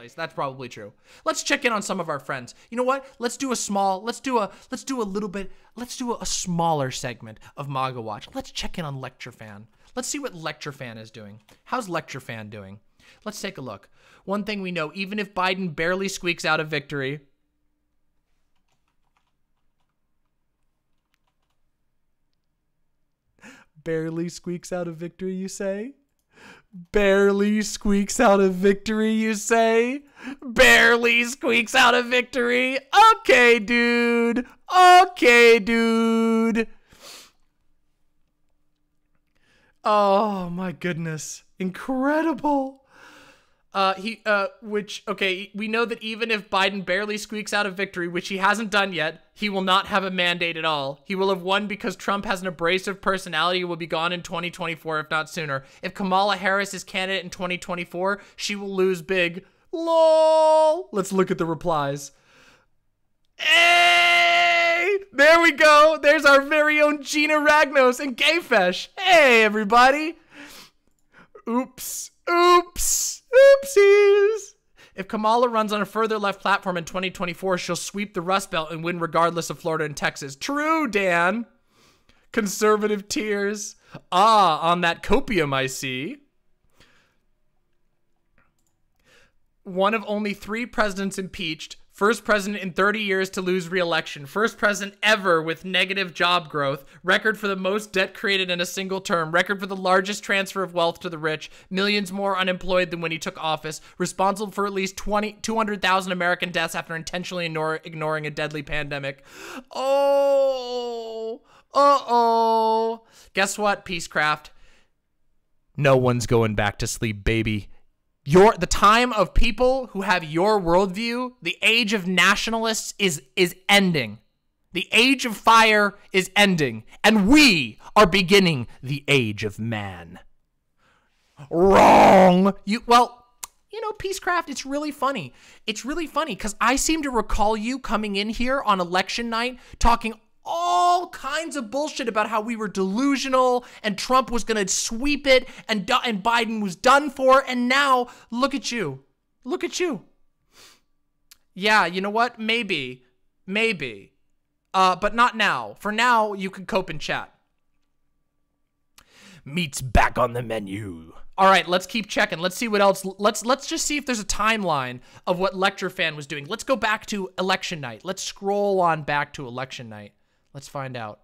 place. That's probably true. Let's check in on some of our friends. You know what? Let's do a smaller segment of MAGA Watch. Let's check in on Lecture Fan. Let's see what Lecture Fan is doing. How's Lecture Fan doing? Let's take a look. One thing we know, even if Biden barely squeaks out a victory, barely squeaks out a victory, you say? Barely squeaks out a victory, you say? Barely squeaks out a victory? Okay, dude. Okay, dude. Oh, my goodness. Incredible. We know that even if Biden barely squeaks out a victory, which he hasn't done yet, he will not have a mandate at all. He will have won because Trump has an abrasive personality and will be gone in 2024, if not sooner. If Kamala Harris is candidate in 2024, she will lose big. LOL. Let's look at the replies. Hey! There we go. There's our very own Gina Ragnos and Gayfesh. Hey, everybody. Oops. Oops. Oopsies. If Kamala runs on a further left platform in 2024, she'll sweep the Rust Belt and win regardless of Florida and Texas. True, Dan. Conservative tears. Ah, on that copium, I see. One of only 3 presidents impeached. First president in 30 years to lose re-election. First president ever with negative job growth. Record for the most debt created in a single term. Record for the largest transfer of wealth to the rich. Millions more unemployed than when he took office. Responsible for at least 200,000 American deaths after intentionally ignoring a deadly pandemic. Oh. Uh-oh. Guess what, Peacecraft? No one's going back to sleep, baby. The time of people who have your worldview, the age of nationalists is ending. The age of fire is ending. And we are beginning the age of man. Wrong. Peacecraft, it's really funny. It's really funny because I seem to recall you coming in here on election night talking all kinds of bullshit about how we were delusional and Trump was going to sweep it and Biden was done for. And now look at you. Look at you. Yeah, you know what? Maybe. But not now. For now, you can cope and chat. Meat's back on the menu. All right, let's keep checking. Let's see what else. Let's just see if there's a timeline of what Lecture Fan was doing. Let's go back to election night. Let's scroll on back to election night. Let's find out.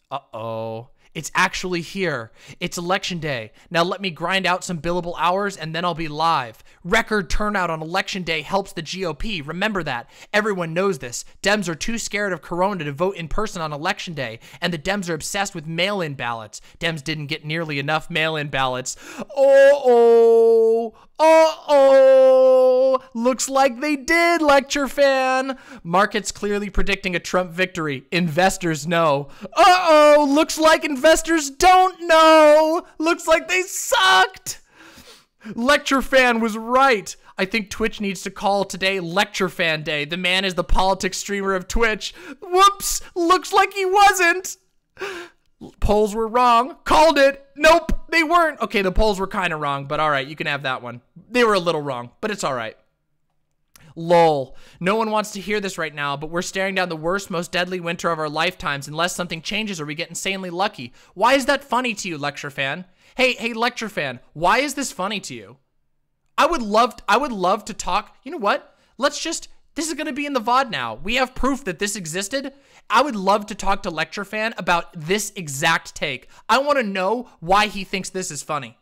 Uh-oh. It's actually here. It's election day. Now let me grind out some billable hours and then I'll be live. Record turnout on election day helps the GOP. Remember that. Everyone knows this. Dems are too scared of Corona to vote in person on election day, and the Dems are obsessed with mail-in ballots. Dems didn't get nearly enough mail-in ballots. Uh-oh. Uh-oh. Looks like they did, Lecture Fan. Markets clearly predicting a Trump victory. Investors know. Uh-oh. Looks like investors don't know. Looks like they sucked. Lecture Fan was right. I think Twitch needs to call today Lecture Fan Day. The man is the politics streamer of Twitch. Whoops. Looks like he wasn't. Polls were wrong. Called it. Nope, they weren't. Okay, the polls were kind of wrong, but all right, you can have that one. They were a little wrong, but it's all right. Lol. No one wants to hear this right now, but we're staring down the worst, most deadly winter of our lifetimes. Unless something changes or we get insanely lucky. Why is that funny to you, Lecture Fan? Hey, Lecture Fan, why is this funny to you? I would love to talk. You know what? This is going to be in the VOD now. We have proof that this existed. I would love to talk to Lecture Fan about this exact take. I want to know why he thinks this is funny.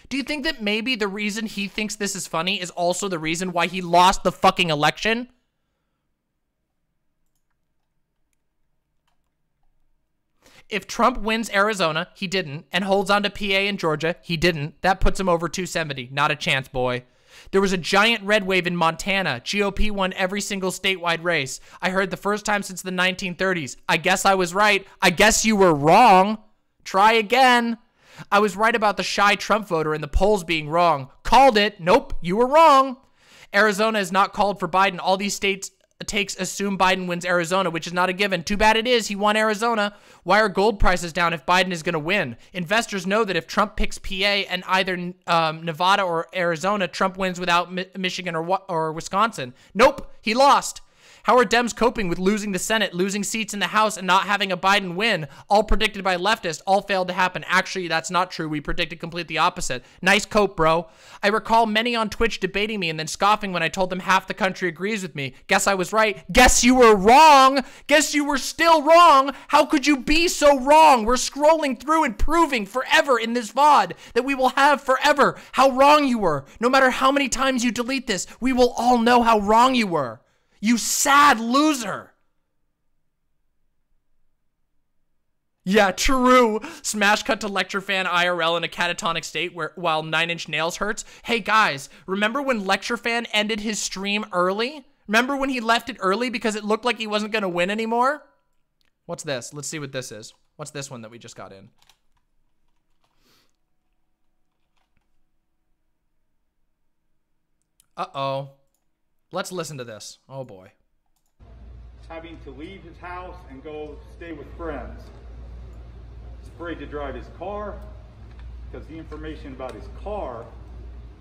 Do you think that maybe the reason he thinks this is funny is also the reason why he lost the fucking election? If Trump wins Arizona, he didn't, and holds on to PA and Georgia, he didn't, that puts him over 270. Not a chance, boy. There was a giant red wave in Montana. GOP won every single statewide race. I heard the first time since the 1930s. I guess I was right. I guess you were wrong. Try again. I was right about the shy Trump voter and the polls being wrong. Called it. Nope, you were wrong. Arizona is not called for Biden. All these states takes assume Biden wins Arizona, which is not a given. Too bad it is. He won Arizona. Why are gold prices down if Biden is going to win? Investors know that if Trump picks PA and either Nevada or Arizona, Trump wins without Michigan or Wisconsin. Nope, he lost. How are Dems coping with losing the Senate, losing seats in the House, and not having a Biden win? All predicted by leftists, all failed to happen. Actually, that's not true. We predicted complete the opposite. Nice cope, bro. I recall many on Twitch debating me and then scoffing when I told them half the country agrees with me. Guess I was right. Guess you were wrong. Guess you were still wrong. How could you be so wrong? We're scrolling through and proving forever in this VOD that we will have forever how wrong you were. No matter how many times you delete this, we will all know how wrong you were. You sad loser. Yeah, true. Smash cut to lecture fan IRL in a catatonic state while 9 Inch Nails hurts. Hey guys, remember when lecture fan ended his stream early? Remember when he left it early because it looked like he wasn't going to win anymore? What's this? Let's see what this is. What's this one that we just got in? Uh-oh. Let's listen to this. Oh boy. Having to leave his house and go stay with friends. He's afraid to drive his car because the information about his car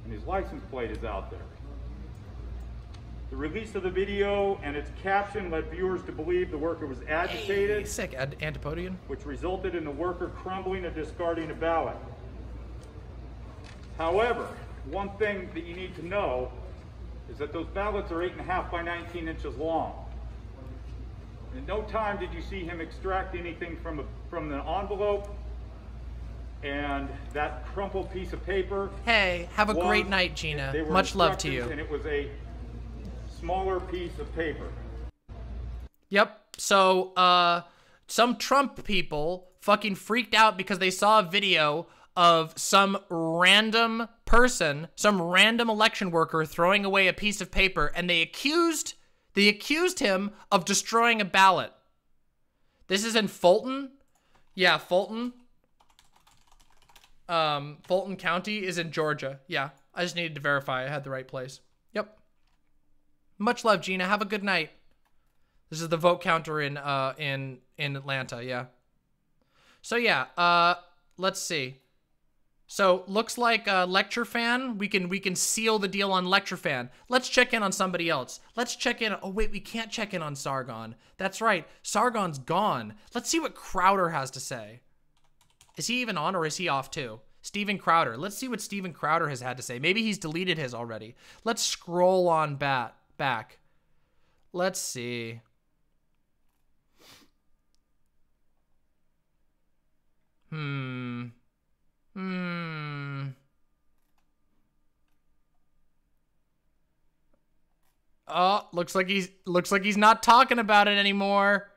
and his license plate is out there. The release of the video and its caption led viewers to believe the worker was agitated. Hey, sick, Antipodian. Which resulted in the worker crumbling and discarding a ballot. However, one thing that you need to know is that those ballots are 8.5 by 19 inches long. In no time did you see him extract anything from the envelope, and that crumpled piece of paper. Hey, have a great night, Gina. Much love to you. And it was a smaller piece of paper. Yep. So, some Trump people fucking freaked out because they saw a video of some random person, some random election worker throwing away a piece of paper, and they accused him of destroying a ballot. This is in Fulton. Yeah, Fulton. Fulton County is in Georgia. Yeah, I just needed to verify I had the right place. Yep. Much love, Gina. Have a good night. This is the vote counter in Atlanta. Yeah. So yeah, let's see. So looks like lecture fan. We can seal the deal on lecture fan. Let's check in on somebody else. Let's check in. Oh wait, we can't check in on Sargon. That's right. Sargon's gone. Let's see what Crowder has to say. Is he even on or is he off too? Steven Crowder. Let's see what Steven Crowder has had to say. Maybe he's deleted his already. Let's scroll on back. Let's see. Oh, looks like he's not talking about it anymore.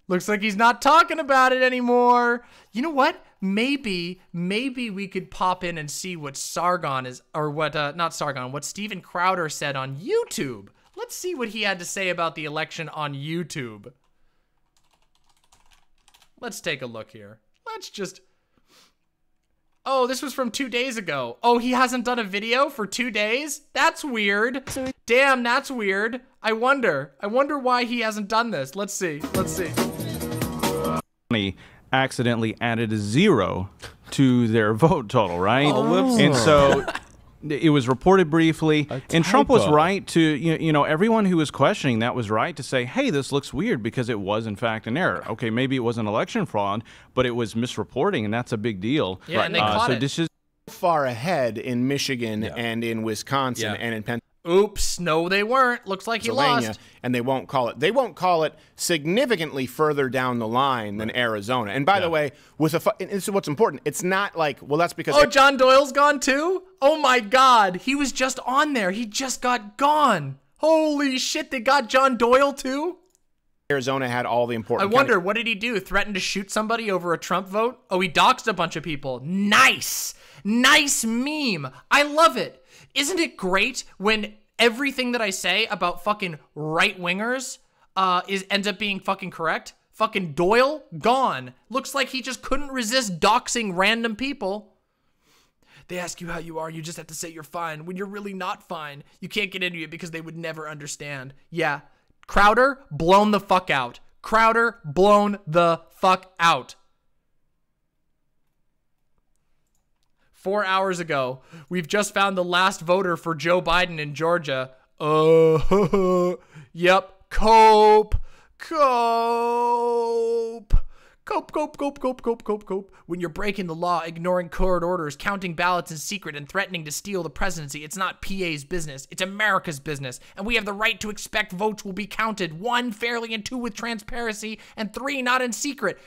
Looks like he's not talking about it anymore. You know what? Maybe we could pop in and see what Sargon is, or what, not Sargon, what Steven Crowder said on YouTube. Let's see what he had to say about the election on YouTube. Let's take a look here. Let's just... Oh, this was from 2 days ago. Oh, he hasn't done a video for 2 days? That's weird. Damn, that's weird. I wonder why he hasn't done this. Let's see. Accidentally added a 0 to their vote total, right? Oh, whoops. And so it was reported briefly, and Trump was right to, you know, everyone who was questioning that was right to say, hey, this looks weird because it was in fact an error. Okay, maybe it was an election fraud, but it was misreporting, and that's a big deal. Yeah, and they caught it. This is far ahead in Michigan and in Wisconsin and in Pennsylvania. Oops, no they weren't. Looks like he lost. And they won't call it significantly further down the line than Arizona. And by the way, and this is what's important. It's not like, well, that's because John Doyle's gone too? Oh my God, he was just on there. He just got gone. Holy shit, they got John Doyle too? Arizona had all the important what did he do? Threaten to shoot somebody over a Trump vote? Oh, he doxed a bunch of people. Nice meme. I love it. Isn't it great when everything that I say about fucking right-wingers ends up being fucking correct? Fucking Doyle, gone. Looks like he just couldn't resist doxing random people. They ask you how you are, you just have to say you're fine when you're really not fine. You can't get into it because they would never understand. Yeah, Crowder, blown the fuck out. Crowder, blown the fuck out. 4 hours ago, we've just found the last voter for Joe Biden in Georgia. Yep. Cope. When you're breaking the law, ignoring court orders, counting ballots in secret, and threatening to steal the presidency, it's not PA's business. It's America's business. And we have the right to expect votes will be counted. 1, fairly, and 2, with transparency, and 3, not in secret.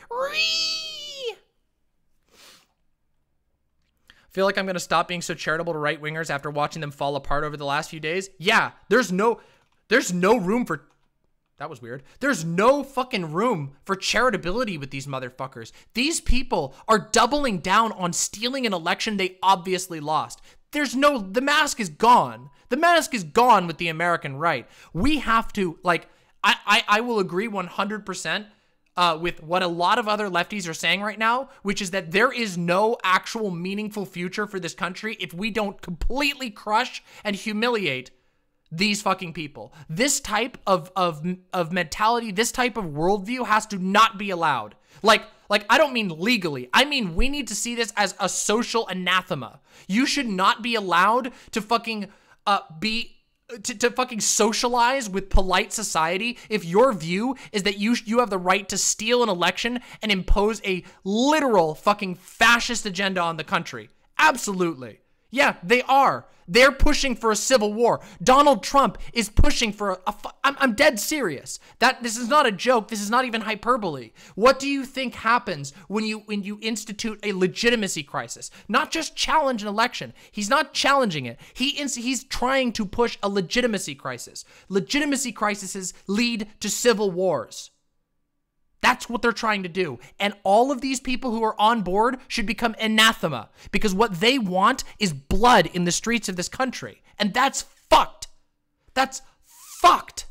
Feel like I'm going to stop being so charitable to right-wingers after watching them fall apart over the last few days? Yeah, there's no room for... That was weird. There's no fucking room for charitability with these motherfuckers. These people are doubling down on stealing an election they obviously lost. The mask is gone. The mask is gone with the American right. We have to, like, I will agree 100% with what a lot of other lefties are saying right now, which is that there is no actual meaningful future for this country if we don't completely crush and humiliate these fucking people. This type of mentality, this type of worldview has to not be allowed. Like I don't mean legally. I mean, we need to see this as a social anathema. You should not be allowed to fucking to fucking socialize with polite society if your view is that you have the right to steal an election and impose a literal fucking fascist agenda on the country. Absolutely. Yeah, they are. They're pushing for a civil war. Donald Trump is pushing for I'm dead serious. This is not a joke. This is not even hyperbole. What do you think happens when you institute a legitimacy crisis? Not just challenge an election. He's not challenging it. He's trying to push a legitimacy crisis. Legitimacy crises lead to civil wars. That's what they're trying to do. And all of these people who are on board should become anathema because what they want is blood in the streets of this country. And that's fucked. That's fucked.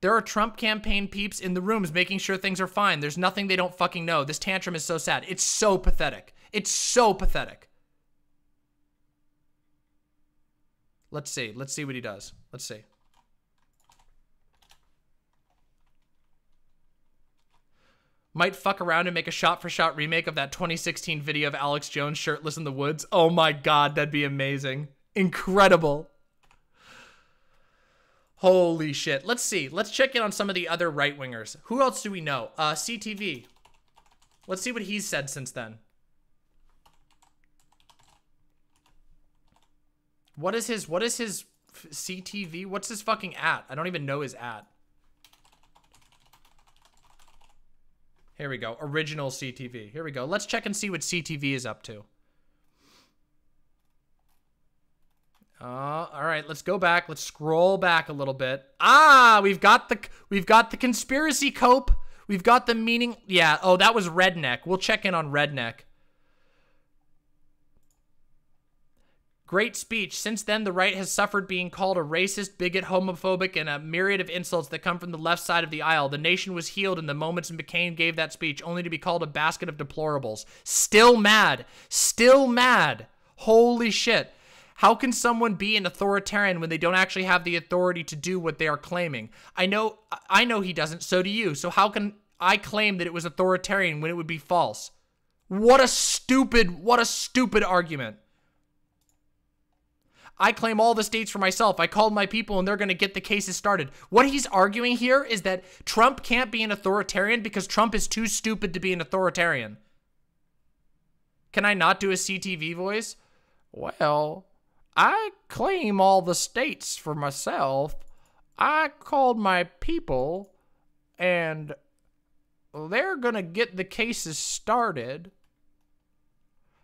There are Trump campaign peeps in the rooms making sure things are fine. There's nothing they don't fucking know. This tantrum is so sad. It's so pathetic. It's so pathetic. Let's see. Let's see what he does. Let's see. Might fuck around and make a shot-for-shot remake of that 2016 video of Alex Jones shirtless in the woods. Oh my god, that'd be amazing. Incredible. Holy shit. Let's see. Let's check in on some of the other right-wingers. Who else do we know? CTV. Let's see what he's said since then. What is his CTV? What's his fucking at? I don't even know his at. Here we go. Original CTV. Here we go. Let's check and see what CTV is up to. All right, let's go back. Let's scroll back a little bit. Ah, we've got the conspiracy cope. We've got the meaning. Yeah. Oh, that was Redneck. We'll check in on Redneck. Great speech. Since then, the right has suffered being called a racist, bigot, homophobic, and a myriad of insults that come from the left side of the aisle. The nation was healed in the moments McCain gave that speech, only to be called a basket of deplorables. Still mad. Still mad. Holy shit. How can someone be an authoritarian when they don't actually have the authority to do what they are claiming? I know he doesn't, so do you. So how can I claim that it was authoritarian when it would be false? What a stupid argument. I claim all the states for myself. I called my people and they're going to get the cases started. What he's arguing here is that Trump can't be an authoritarian because Trump is too stupid to be an authoritarian. Can I not do a CTV voice? Well, I claim all the states for myself. I called my people and they're going to get the cases started.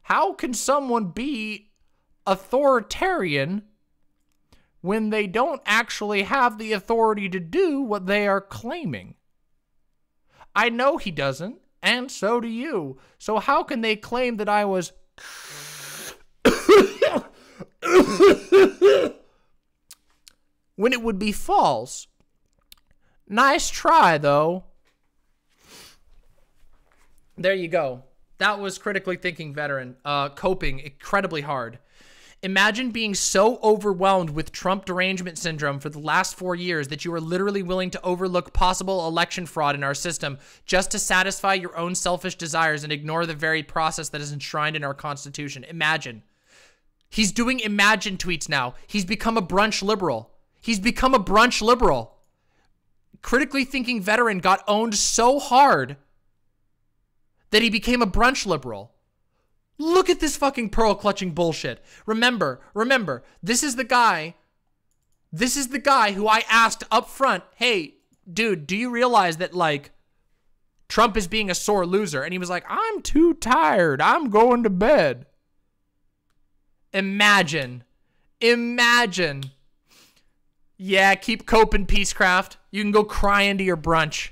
How can someone be authoritarian when they don't actually have the authority to do what they are claiming? I know he doesn't, and so do you. So how can they claim that I was when it would be false? Nice try, though. There you go. That was Critically Thinking Veteran. Coping incredibly hard. Imagine being so overwhelmed with Trump derangement syndrome for the last 4 years that you are literally willing to overlook possible election fraud in our system just to satisfy your own selfish desires and ignore the very process that is enshrined in our Constitution. Imagine. He's doing imagine tweets now. He's become a brunch liberal. He's become a brunch liberal. Critically thinking veteran got owned so hard that he became a brunch liberal. Look at this fucking pearl clutching bullshit. Remember, this is the guy who I asked up front, hey, dude, do you realize that, like, Trump is being a sore loser? And he was like, I'm too tired. I'm going to bed. Imagine. Yeah, keep coping, Peacecraft. You can go cry into your brunch.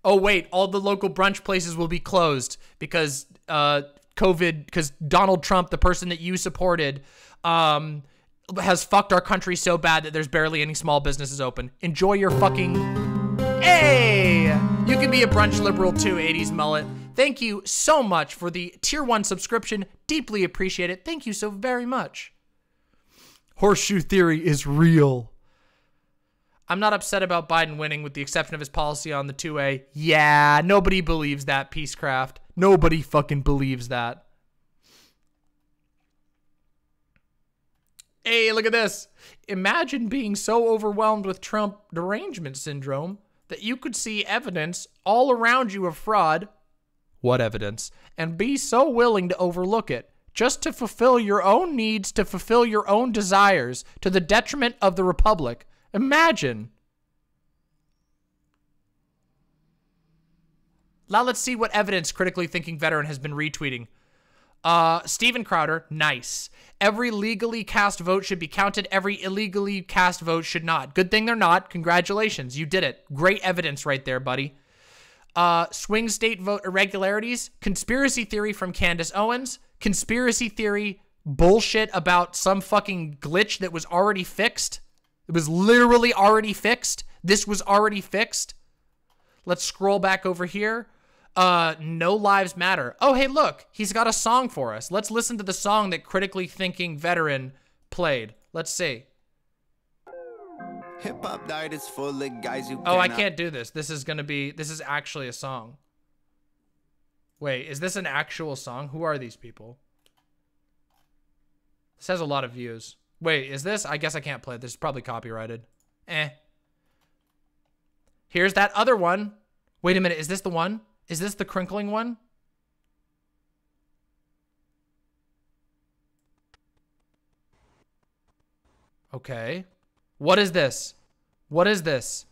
Oh, wait, all the local brunch places will be closed because COVID, because Donald Trump, the person that you supported, has fucked our country so bad that there's barely any small businesses open. Enjoy your fucking... Hey! You can be a brunch liberal too, 80s mullet. Thank you so much for the tier 1 subscription. Deeply appreciate it. Thank you so very much. Horseshoe theory is real. I'm not upset about Biden winning with the exception of his policy on the 2A. Yeah, nobody believes that, Peacecraft. Nobody fucking believes that. Hey, look at this. Imagine being so overwhelmed with Trump derangement syndrome that you could see evidence all around you of fraud. What evidence? And be so willing to overlook it just to fulfill your own needs, to fulfill your own desires, to the detriment of the Republic. Imagine. Now let's see what evidence Critically Thinking Veteran has been retweeting. Steven Crowder, nice. Every legally cast vote should be counted. Every illegally cast vote should not. Good thing they're not. Congratulations. You did it. Great evidence right there, buddy. Swing state vote irregularities. Conspiracy theory from Candace Owens. Conspiracy theory bullshit about some fucking glitch that was already fixed. It was literally already fixed. This was already fixed. Let's scroll back over here. No Lives Matter. Oh, hey, look. He's got a song for us. Let's listen to the song that Critically Thinking Veteran played. Let's see. Hip-hop diet is full of guys who Oh, I can't do this. This is actually a song. Wait, is this an actual song? Who are these people? This has a lot of views. Wait, is this? I guess I can't play it. This is probably copyrighted. Here's that other one. Wait a minute. Is this the one? Is this the crinkling one? Okay. What is this? What is this?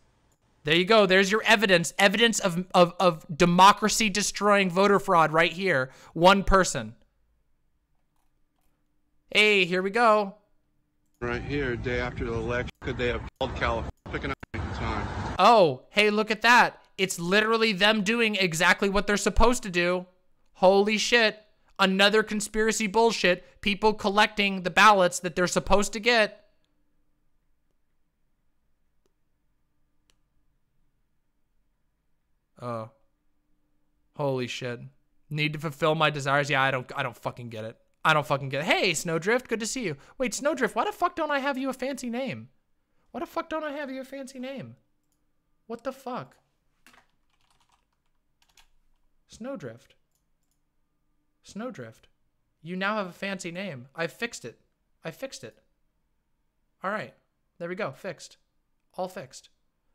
There you go. There's your evidence. Evidence of democracy destroying voter fraud right here. One person. Hey, here we go. Right here, day after the election, could they have called California? Picking up the time. Oh, hey, look at that. It's literally them doing exactly what they're supposed to do. Holy shit. Another conspiracy bullshit. People collecting the ballots that they're supposed to get. Oh. Holy shit. Need to fulfill my desires. Yeah, I don't fucking get it. I don't fucking get it. Hey, Snowdrift, good to see you. Wait, Snowdrift, why the fuck don't I have you a fancy name? Why the fuck don't I have you a fancy name? What the fuck? Snowdrift. Snowdrift. You now have a fancy name. I fixed it. I fixed it. All right. There we go. Fixed. All fixed.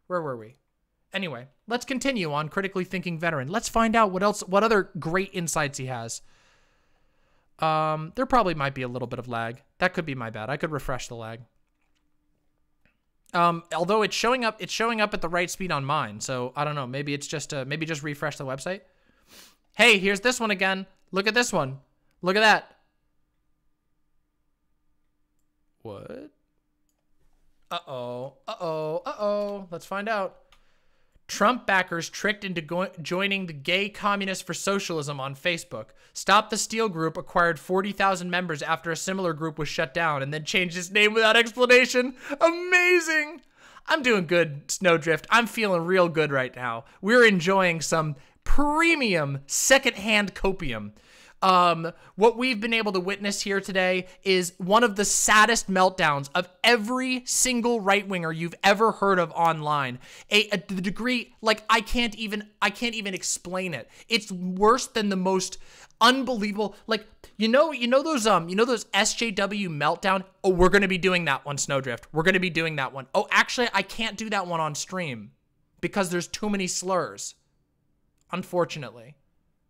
Where were we? Anyway, let's continue on Critically Thinking Veteran. Let's find out what other great insights he has. There probably might be a little bit of lag. That could be my bad. I could refresh the lag. Although it's showing up at the right speed on mine. So I don't know. Maybe it's just maybe just refresh the website. Hey, here's this one again. Look at this one. Look at that. What? Uh-oh. Uh-oh. Uh-oh. Let's find out. Trump backers tricked into joining the Gay Communists for Socialism on Facebook. Stop the Steal group acquired 40,000 members after a similar group was shut down and then changed its name without explanation. Amazing. I'm doing good, Snowdrift. I'm feeling real good right now. We're enjoying some premium secondhand copium. What we've been able to witness here today is one of the saddest meltdowns of every single right-winger you've ever heard of online. The degree, like, I can't even explain it. It's worse than the most unbelievable, like, you know those SJW meltdown. Oh, we're going to be doing that one, Snowdrift. We're going to be doing that one. Oh, actually, I can't do that one on stream because there's too many slurs. Unfortunately.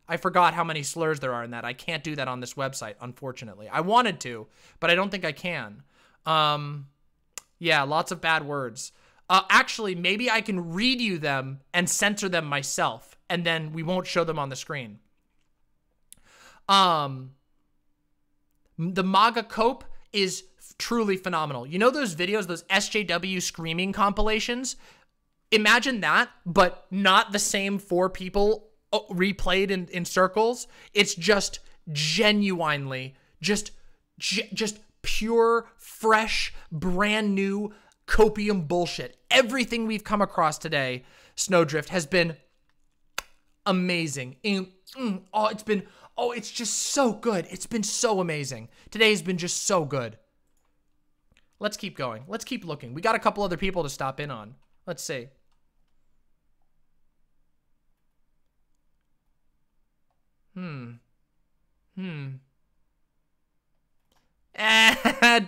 I forgot how many slurs there are in that. I can't do that on this website, unfortunately. I wanted to, but I don't think I can. Yeah, lots of bad words. Actually, maybe I can read you them and censor them myself, and then we won't show them on the screen. The MAGA cope is truly phenomenal. You know those videos, those SJW screaming compilations? Imagine that, but not the same 4 people replayed in circles. It's just genuinely just pure, fresh, brand new copium bullshit. Everything we've come across today, Snowdrift, has been amazing. It's just so good. It's been so amazing. Today's been just so good. Let's keep going. Let's keep looking. We got a couple other people to stop in on. Let's see.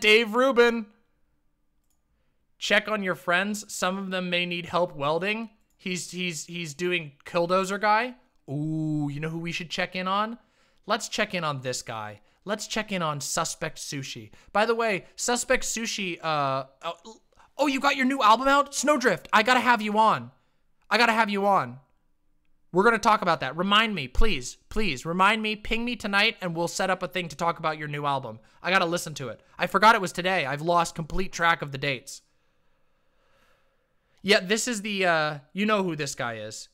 Dave Rubin. Check on your friends. Some of them may need help welding. He's doing Killdozer guy. Ooh, you know who we should check in on? Let's check in on this guy. Let's check in on Suspect Sushi. By the way, Suspect Sushi, oh, you got your new album out? Snowdrift, I gotta have you on. We're gonna talk about that. Remind me, please, remind me, ping me tonight, and we'll set up a thing to talk about your new album. I gotta listen to it. I forgot it was today. I've lost complete track of the dates. Yeah, this is the, you know who this guy is.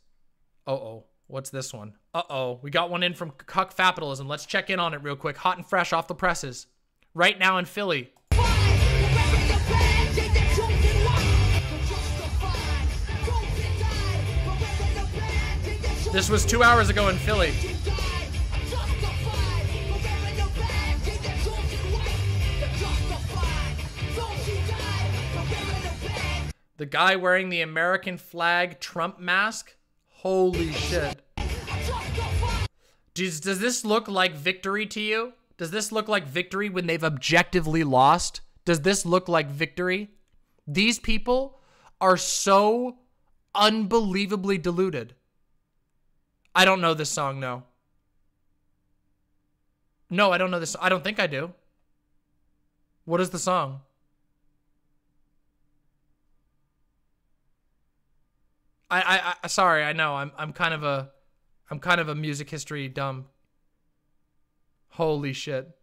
Uh-oh. What's this one? Uh-oh. We got one in from Cuck Capitalism. Let's check in on it real quick. Hot and fresh off the presses. Right now in Philly. This was 2 hours ago in Philly. The guy wearing the American flag Trump mask? Holy shit. Does this look like victory to you? Does this look like victory when they've objectively lost? Does this look like victory? These people are so unbelievably deluded. I don't know this song, no. No, I don't know this. I don't think I do. What is the song? Sorry, I know. I'm kind of a music history dumb. Holy shit.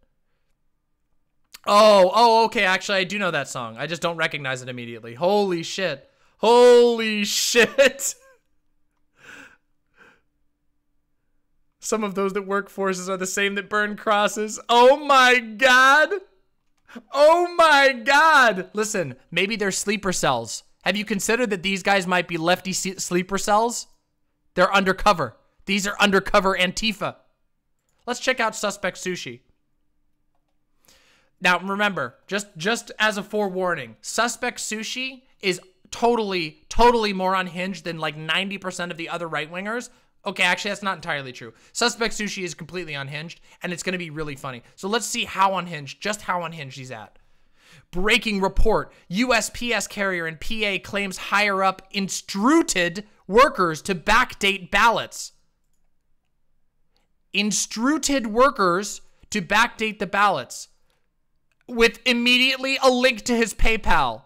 Oh, okay. Actually, I do know that song. I just don't recognize it immediately. Holy shit. Holy shit. Some of those that work forces are the same that burn crosses. Oh my God. Oh my God. Listen, maybe they're sleeper cells. Have you considered that these guys might be lefty sleeper cells? They're undercover. These are undercover Antifa. Let's check out Suspect Sushi. Now, remember, just as a forewarning, Suspect Sushi is totally more unhinged than like 90% of the other right-wingers. Okay, actually, that's not entirely true. Suspect Sushi is completely unhinged, and it's going to be really funny. So let's see how unhinged he's at. Breaking report. USPS carrier in PA claims higher up instructed workers to backdate ballots. Instructed workers to backdate the ballots. With immediately a link to his PayPal.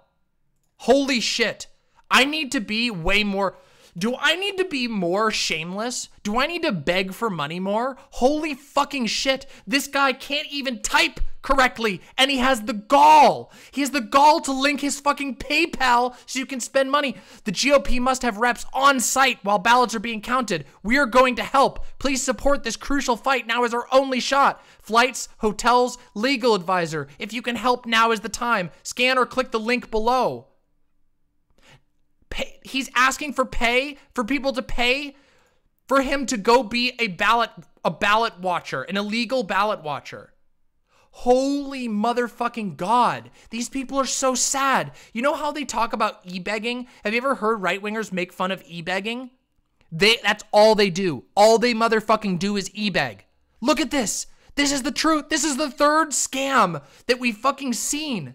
Holy shit. I need to be way more... Do I need to be more shameless? Do I need to beg for money more? Holy fucking shit. This guy can't even type correctly, and he has the gall. He has the gall to link his fucking PayPal so you can spend money. The GOP must have reps on site while ballots are being counted. We are going to help. Please support this crucial fight. Now is our only shot. Flights, hotels, legal advisor. If you can help, now is the time. Scan or click the link below. He's asking for people to pay for him to go be a ballot watcher, an illegal ballot watcher. Holy motherfucking God. These people are so sad. You know how they talk about e-begging? Have you ever heard right-wingers make fun of e-begging? That's all they do. All they motherfucking do is e-beg. Look at this. This is the truth. This is the third scam that we've fucking seen.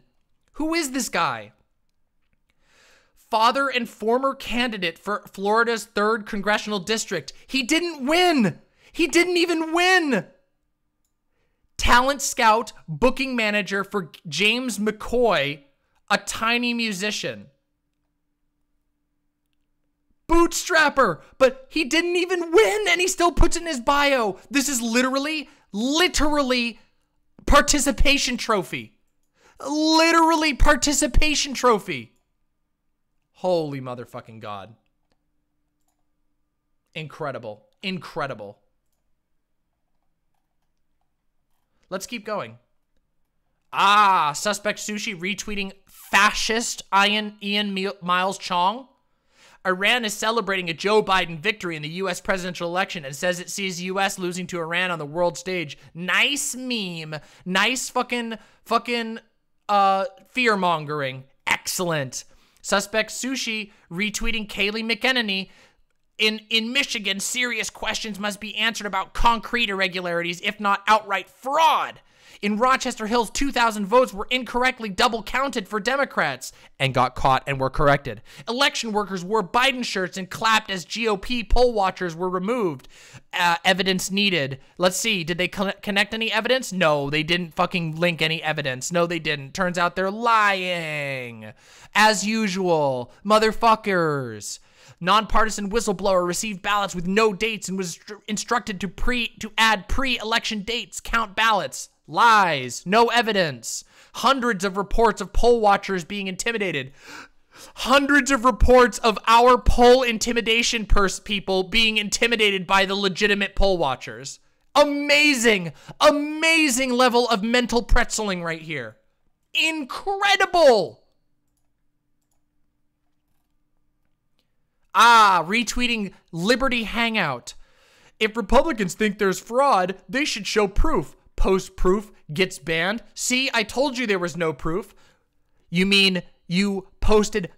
Who is this guy? Father and former candidate for Florida's 3rd congressional district. He didn't win. He didn't even win. Talent scout, booking manager for James McCoy, a tiny musician. Bootstrapper, but he didn't even win and he still puts it in his bio. This is literally participation trophy. Literally participation trophy. Holy motherfucking God. Incredible. Incredible. Let's keep going. Suspect Sushi retweeting fascist Ian Miles Chong. Iran is celebrating a Joe Biden victory in the U.S. presidential election and says it sees U.S. losing to Iran on the world stage. Nice meme. Nice fucking fear-mongering. Excellent. Suspect Sushi retweeting Kayleigh McEnany. In Michigan, serious questions must be answered about concrete irregularities, if not outright fraud. In Rochester Hills, 2,000 votes were incorrectly double counted for Democrats and got caught and were corrected. Election workers wore Biden shirts and clapped as GOP poll watchers were removed. Evidence needed. Let's see. Did they connect any evidence? No, they didn't fucking link any evidence. No, they didn't. Turns out they're lying. As usual. Motherfuckers. Nonpartisan whistleblower received ballots with no dates and was instructed to add pre-election dates, count ballots. Lies. No evidence. Hundreds of reports of poll watchers being intimidated. Hundreds of reports of our poll intimidation people being intimidated by the legitimate poll watchers. Amazing. Amazing level of mental pretzeling right here. Incredible. Retweeting Liberty Hangout. If Republicans think there's fraud, they should show proof. Post proof gets banned. See, I told you there was no proof. You mean you posted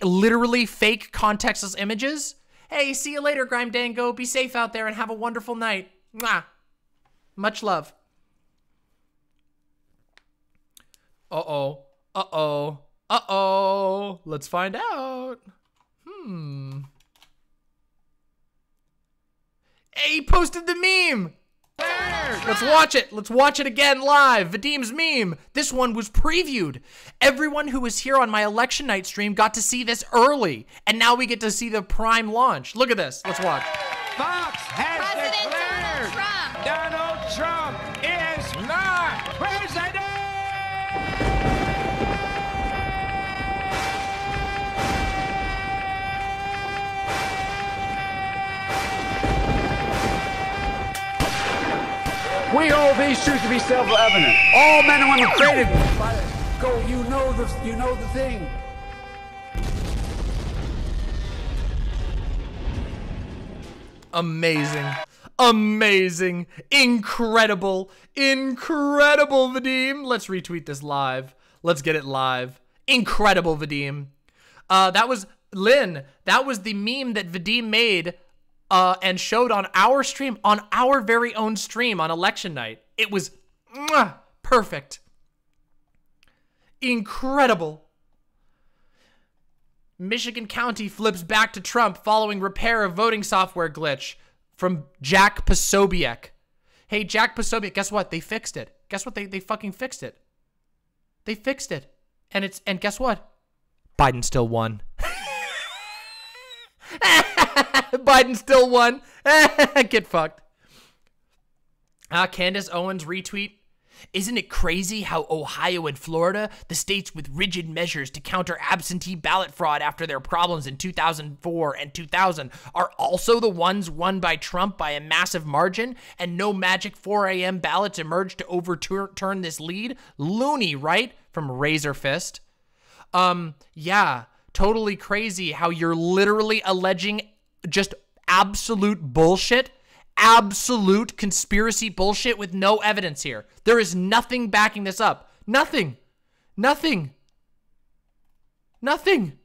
literally fake contextless images? Hey, see you later, Grime Dango. Be safe out there and have a wonderful night. Mwah. Much love. Uh-oh. Uh-oh. Uh-oh. Let's find out. Hey, he posted the meme. Let's watch it. Let's watch it again live. Vadim's meme. This one was previewed. Everyone who was here on my election night stream got to see this early. And now we get to see the prime launch. Look at this. Let's watch. Fox has declared Donald Trump is not president. We hold these truths to be self-evident. All men and women created by go. You know the thing. Amazing. Amazing. Incredible. Incredible, Vadim. Let's retweet this live. Let's get it live. Incredible, Vadim. That was Lynn. That was the meme that Vadim made and showed on our stream, on our very own stream on election night. It was perfect. Incredible. Michigan County flips back to Trump following repair of voting software glitch from Jack Posobiec. Hey, Jack Posobiec, guess what? They fixed it. Guess what? They fucking fixed it. They fixed it. And guess what? Biden still won. Biden still won. Get fucked. Candace Owens retweet. Isn't it crazy how Ohio and Florida, the states with rigid measures to counter absentee ballot fraud after their problems in 2004 and 2000, are also the ones won by Trump by a massive margin, and no magic 4 a.m. ballots emerged to overturn this lead? Loony, right? From Razor Fist. Yeah, totally crazy how you're literally alleging just absolute bullshit. Absolute conspiracy bullshit with no evidence here. There is nothing backing this up. Nothing. Nothing. Nothing.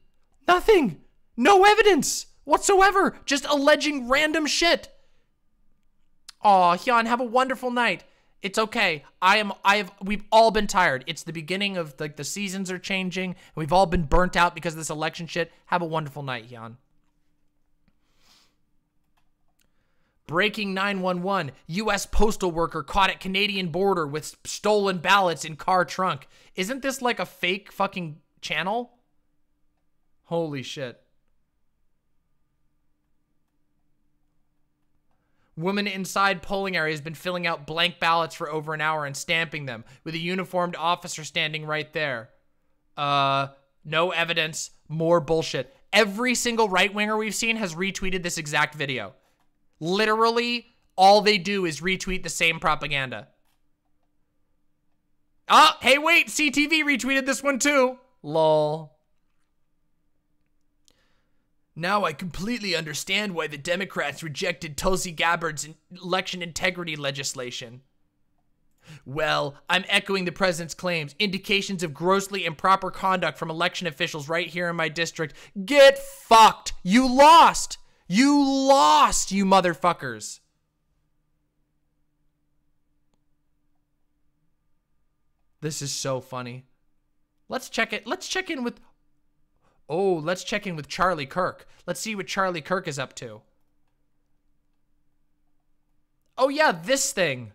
Nothing. No evidence whatsoever. Just alleging random shit. Aw, Hyun, have a wonderful night. It's okay. We've all been tired. It's the beginning of, like, the seasons are changing. And we've all been burnt out because of this election shit. Have a wonderful night, Hyun. Breaking 911. U.S. postal worker caught at Canadian border with stolen ballots in car trunk. Isn't this like a fake fucking channel? Holy shit. Woman inside polling area has been filling out blank ballots for over an hour and stamping them with a uniformed officer standing right there. No evidence. More bullshit. Every single right-winger we've seen has retweeted this exact video. Literally, all they do is retweet the same propaganda. Ah, hey, wait, CTV retweeted this one too. Lol. Now I completely understand why the Democrats rejected Tulsi Gabbard's election integrity legislation. Well, I'm echoing the president's claims. Indications of grossly improper conduct from election officials right here in my district. Get fucked. You lost. You lost, you motherfuckers. This is so funny. Let's check it. Let's check in with... Oh, let's check in with Charlie Kirk. Let's see what Charlie Kirk is up to. Oh yeah, this thing.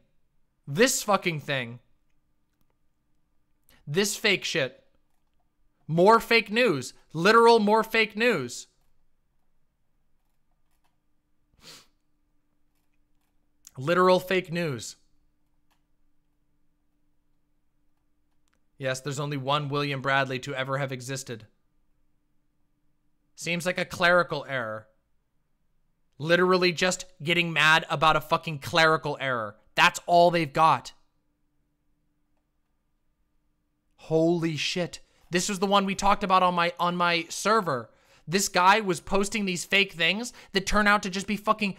This fucking thing. This fake shit. More fake news. Literal more fake news. Literal fake news. Yes, there's only one William Bradley to ever have existed. Seems like a clerical error. Literally just getting mad about a fucking clerical error. That's all they've got. Holy shit. This was the one we talked about on my server. This guy was posting these fake things that turn out to just be fucking...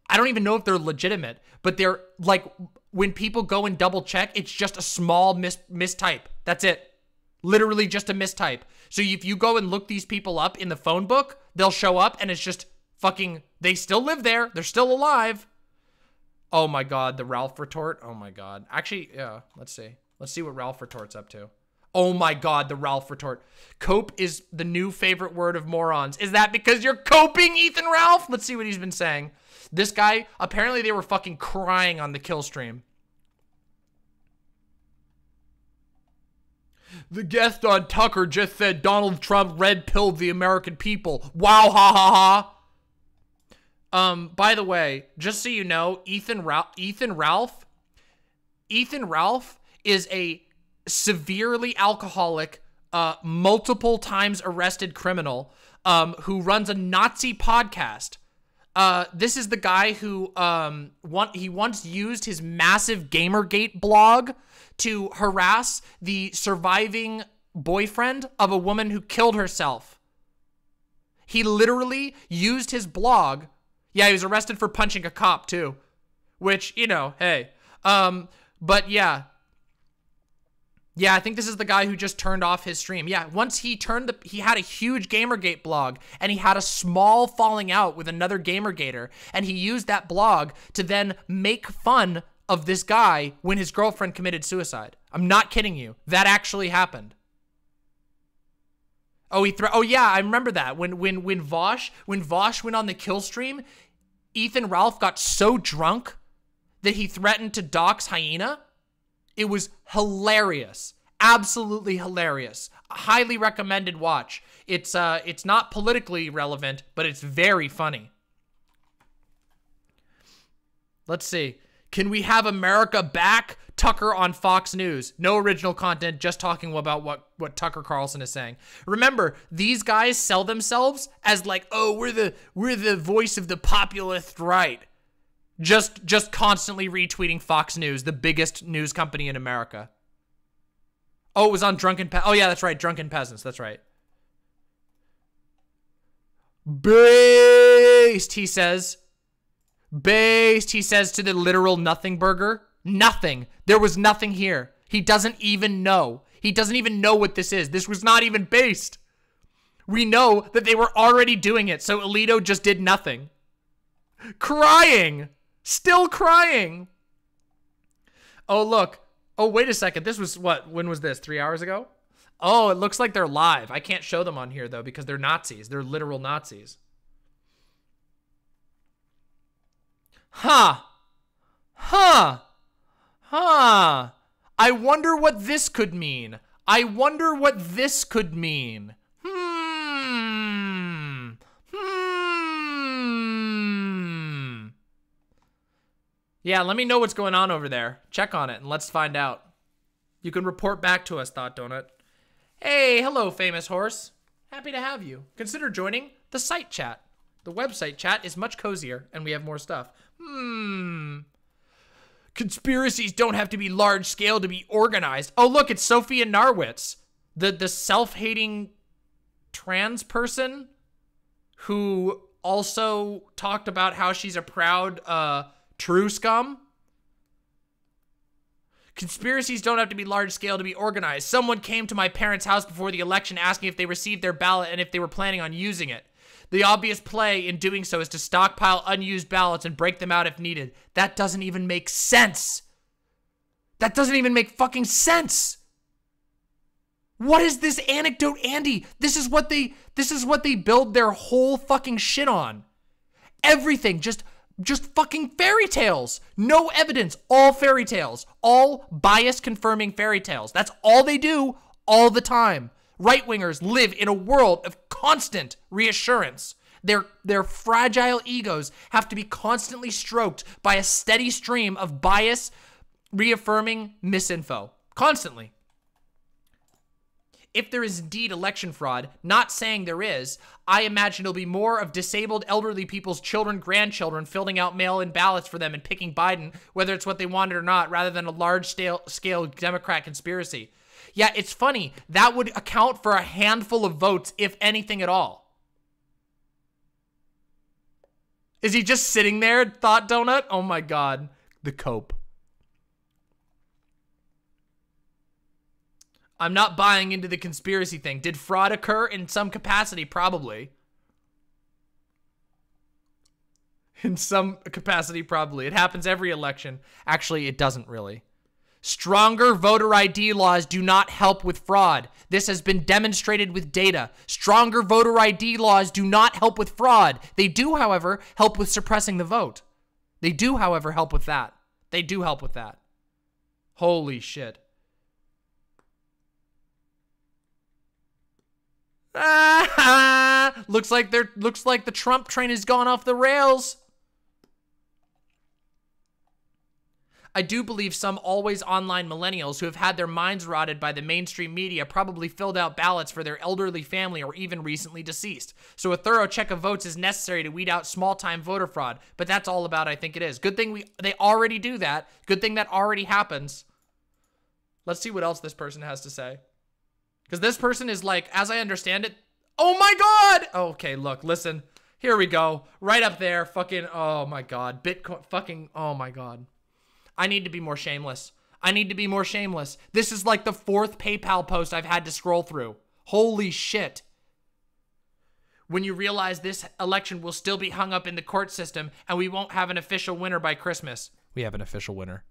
I don't even know if they're legitimate, but they're like, when people go and double check, it's just a small mistype. That's it. Literally just a mistype. So if you go and look these people up in the phone book, they'll show up and it's just fucking, they still live there. They're still alive. Oh my God, the Ralph retort. Oh my God. Actually, yeah, let's see. Let's see what Ralph retort's up to. Oh my God, the Ralph retort. Cope is the new favorite word of morons. Is that because you're coping, Ethan Ralph? Let's see what he's been saying. This guy, apparently they were fucking crying on the kill stream. The guest on Tucker just said Donald Trump red-pilled the American people. Wow, ha ha ha. By the way, just so you know, Ethan Ralph is a severely alcoholic, multiple times arrested criminal, who runs a Nazi podcast. This is the guy who, he once used his massive Gamergate blog to harass the surviving boyfriend of a woman who killed herself. He literally used his blog. Yeah, he was arrested for punching a cop too, which, you know, hey, but yeah. Yeah, I think this is the guy who just turned off his stream. Yeah, once he had a huge Gamergate blog, and he had a small falling out with another Gamergater, and he used that blog to then make fun of this guy when his girlfriend committed suicide. I'm not kidding you. That actually happened. Oh, oh yeah, I remember that. When Vosh went on the kill stream, Ethan Ralph got so drunk that he threatened to dox Hyena. It was hilarious. Absolutely hilarious. Highly recommended watch. It's not politically relevant, but it's very funny. Let's see. Can we have America back? Tucker on Fox News. No original content, just talking about what Tucker Carlson is saying. Remember, these guys sell themselves as like, oh, we're the voice of the populist right. Just constantly retweeting Fox News, the biggest news company in America. Oh, it was on oh yeah, that's right, Drunken Peasants, that's right. Based, he says. Based, he says to the literal nothing burger. Nothing. There was nothing here. He doesn't even know. He doesn't even know what this is. This was not even based. We know that they were already doing it, so Alito just did nothing. Crying. Still crying. Oh, look. Oh, wait a second. This was what? When was this? 3 hours ago? Oh, it looks like they're live. I can't show them on here, though, because they're Nazis. They're literal Nazis. Huh. Huh. Huh. I wonder what this could mean. I wonder what this could mean. Yeah, let me know what's going on over there. Check on it and let's find out. You can report back to us, Thought Donut. Hey, hello, famous horse. Happy to have you. Consider joining the site chat. The website chat is much cozier and we have more stuff. Conspiracies don't have to be large scale to be organized. Oh, look, it's Sophia Narwitz, the self-hating trans person who also talked about how she's a proud true scum. Conspiracies don't have to be large scale to be organized. Someone came to my parents' house before the election asking if they received their ballot and if they were planning on using it. The obvious play in doing so is to stockpile unused ballots and break them out if needed. That doesn't even make sense. That doesn't even make fucking sense. What is this anecdote, Andy? This is what they build their whole fucking shit on. Everything, just fucking fairy tales. No evidence, all fairy tales. All bias confirming fairy tales. That's all they do all the time. Right-wingers live in a world of constant reassurance. Their fragile egos have to be constantly stroked by a steady stream of bias reaffirming misinfo. Constantly. If there is indeed election fraud, not saying there is, I imagine it'll be more of disabled elderly people's children, grandchildren filling out mail-in ballots for them and picking Biden, whether it's what they wanted or not, rather than a large-scale Democrat conspiracy. Yeah, it's funny. That would account for a handful of votes, if anything at all. Is he just sitting there, Thought Donut? Oh my God. The cope. I'm not buying into the conspiracy thing. Did fraud occur in some capacity? Probably. In some capacity, probably. It happens every election. Actually, it doesn't really. Stronger voter ID laws do not help with fraud. This has been demonstrated with data. Stronger voter ID laws do not help with fraud. They do, however, help with suppressing the vote. They do, however, help with that. They do help with that. Holy shit. Looks like the Trump train has gone off the rails. I do believe some always online millennials who have had their minds rotted by the mainstream media probably filled out ballots for their elderly family or even recently deceased. So a thorough check of votes is necessary to weed out small-time voter fraud. But that's all about I think it is. Good thing they already do that. Good thing that already happens. Let's see what else this person has to say. Because this person is like, as I understand it, oh my God! Okay, look, listen. Here we go. Right up there, fucking, oh my God. Bitcoin, fucking, oh my God. I need to be more shameless. I need to be more shameless. This is like the 4th PayPal post I've had to scroll through. Holy shit. When you realize this election will still be hung up in the court system and we won't have an official winner by Christmas. We have an official winner.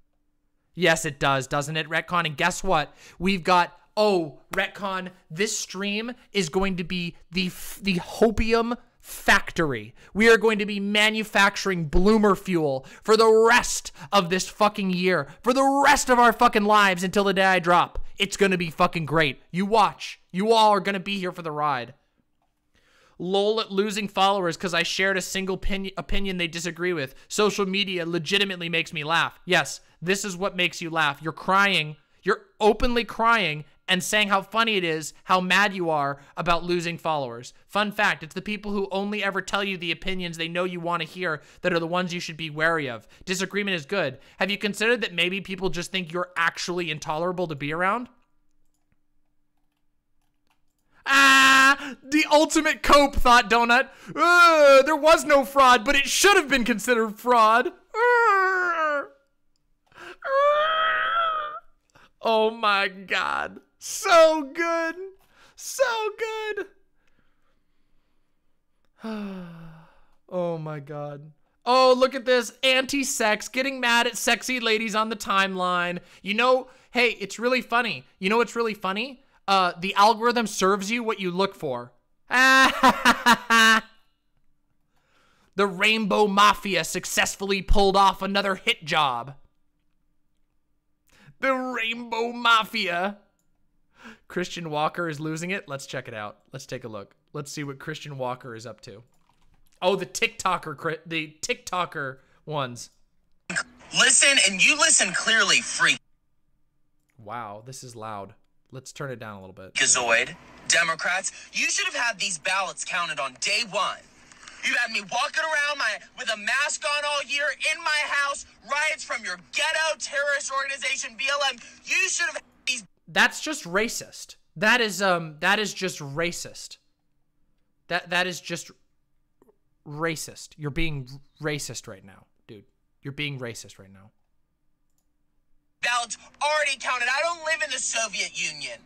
Yes, it does, doesn't it, Retcon? And guess what? We've got, oh, Retcon, this stream is going to be the hopium factory. We are going to be manufacturing bloomer fuel for the rest of this fucking year, for the rest of our fucking lives until the day I drop. It's going to be fucking great. You watch. You all are going to be here for the ride. Lol at losing followers because I shared a single opinion they disagree with. Social media legitimately makes me laugh. Yes, this is what makes you laugh. You're crying. You're openly crying and saying how funny it is, how mad you are about losing followers. Fun fact, it's the people who only ever tell you the opinions they know you want to hear that are the ones you should be wary of. Disagreement is good. Have you considered that maybe people just think you're actually intolerable to be around? The ultimate cope, thought Donut. There was no fraud, but it should have been considered fraud. Oh my God. So good. So good. Oh my God. Oh, look at this. Anti-sex, getting mad at sexy ladies on the timeline. You know, hey, it's really funny. You know what's really funny? The algorithm serves you what you look for. The Rainbow Mafia successfully pulled off another hit job. The Rainbow Mafia. Christian Walker is losing it. Let's check it out. Let's take a look. Let's see what Christian Walker is up to. Oh, the TikToker ones. Listen, and you listen clearly, freak. Wow, this is loud. Let's turn it down a little bit. Gazoid, Democrats, you should have had these ballots counted on day one. You've had me walking around with a mask on all year in my house, riots from your ghetto terrorist organization, BLM. You should have had these. That's just racist. That is just racist. That is just racist. You're being racist right now, dude. You're being racist right now. Ballots already counted. I don't live in the Soviet Union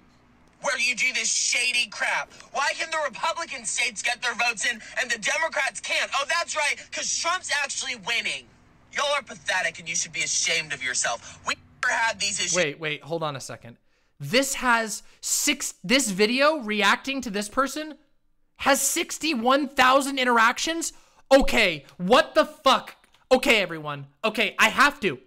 where you do this shady crap. Why can the Republican states get their votes in and the Democrats can't? Oh, that's right, because Trump's actually winning. Y'all are pathetic and you should be ashamed of yourself. We never had these issues. Wait, hold on a second. This video reacting to this person has 61,000 interactions? Okay, what the fuck? Okay, everyone. Okay, I have to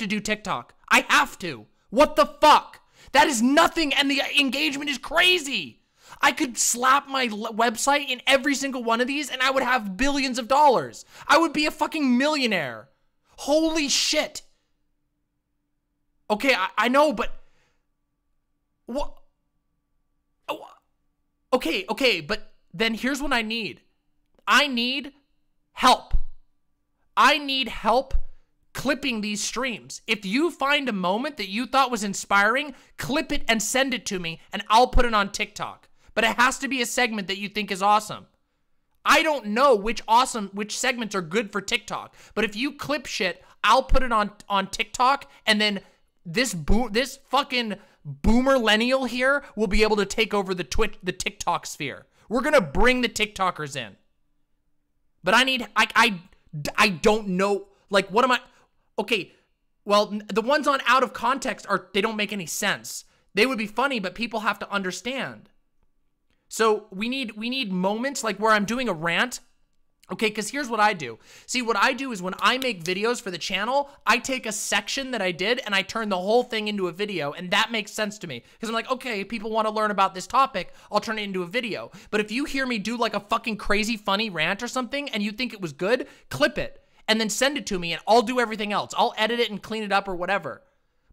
do TikTok. I have to. What the fuck? That is nothing, and the engagement is crazy. I could slap my website in every single one of these, and I would have billions of dollars. I would be a fucking millionaire. Holy shit. Okay, I know, but... What? Okay, but then here's what I need. I need help. I need help clipping these streams. If you find a moment that you thought was inspiring, clip it and send it to me, and I'll put it on TikTok. But it has to be a segment that you think is awesome. I don't know which segments are good for TikTok, but if you clip shit, I'll put it on TikTok, and then this fucking boomerlennial here will be able to take over the TikTok sphere. We're gonna bring the TikTokers in. But I don't know, like, what am I? Okay, well, the ones on out of context they don't make any sense. They would be funny, but people have to understand. So we need moments like where I'm doing a rant. Okay, because here's what I do. See, what I do is when I make videos for the channel, I take a section that I did and I turn the whole thing into a video, and that makes sense to me. Because I'm like, okay, people want to learn about this topic, I'll turn it into a video. But if you hear me do like a fucking crazy funny rant or something and you think it was good, clip it and then send it to me and I'll do everything else. I'll edit it and clean it up or whatever.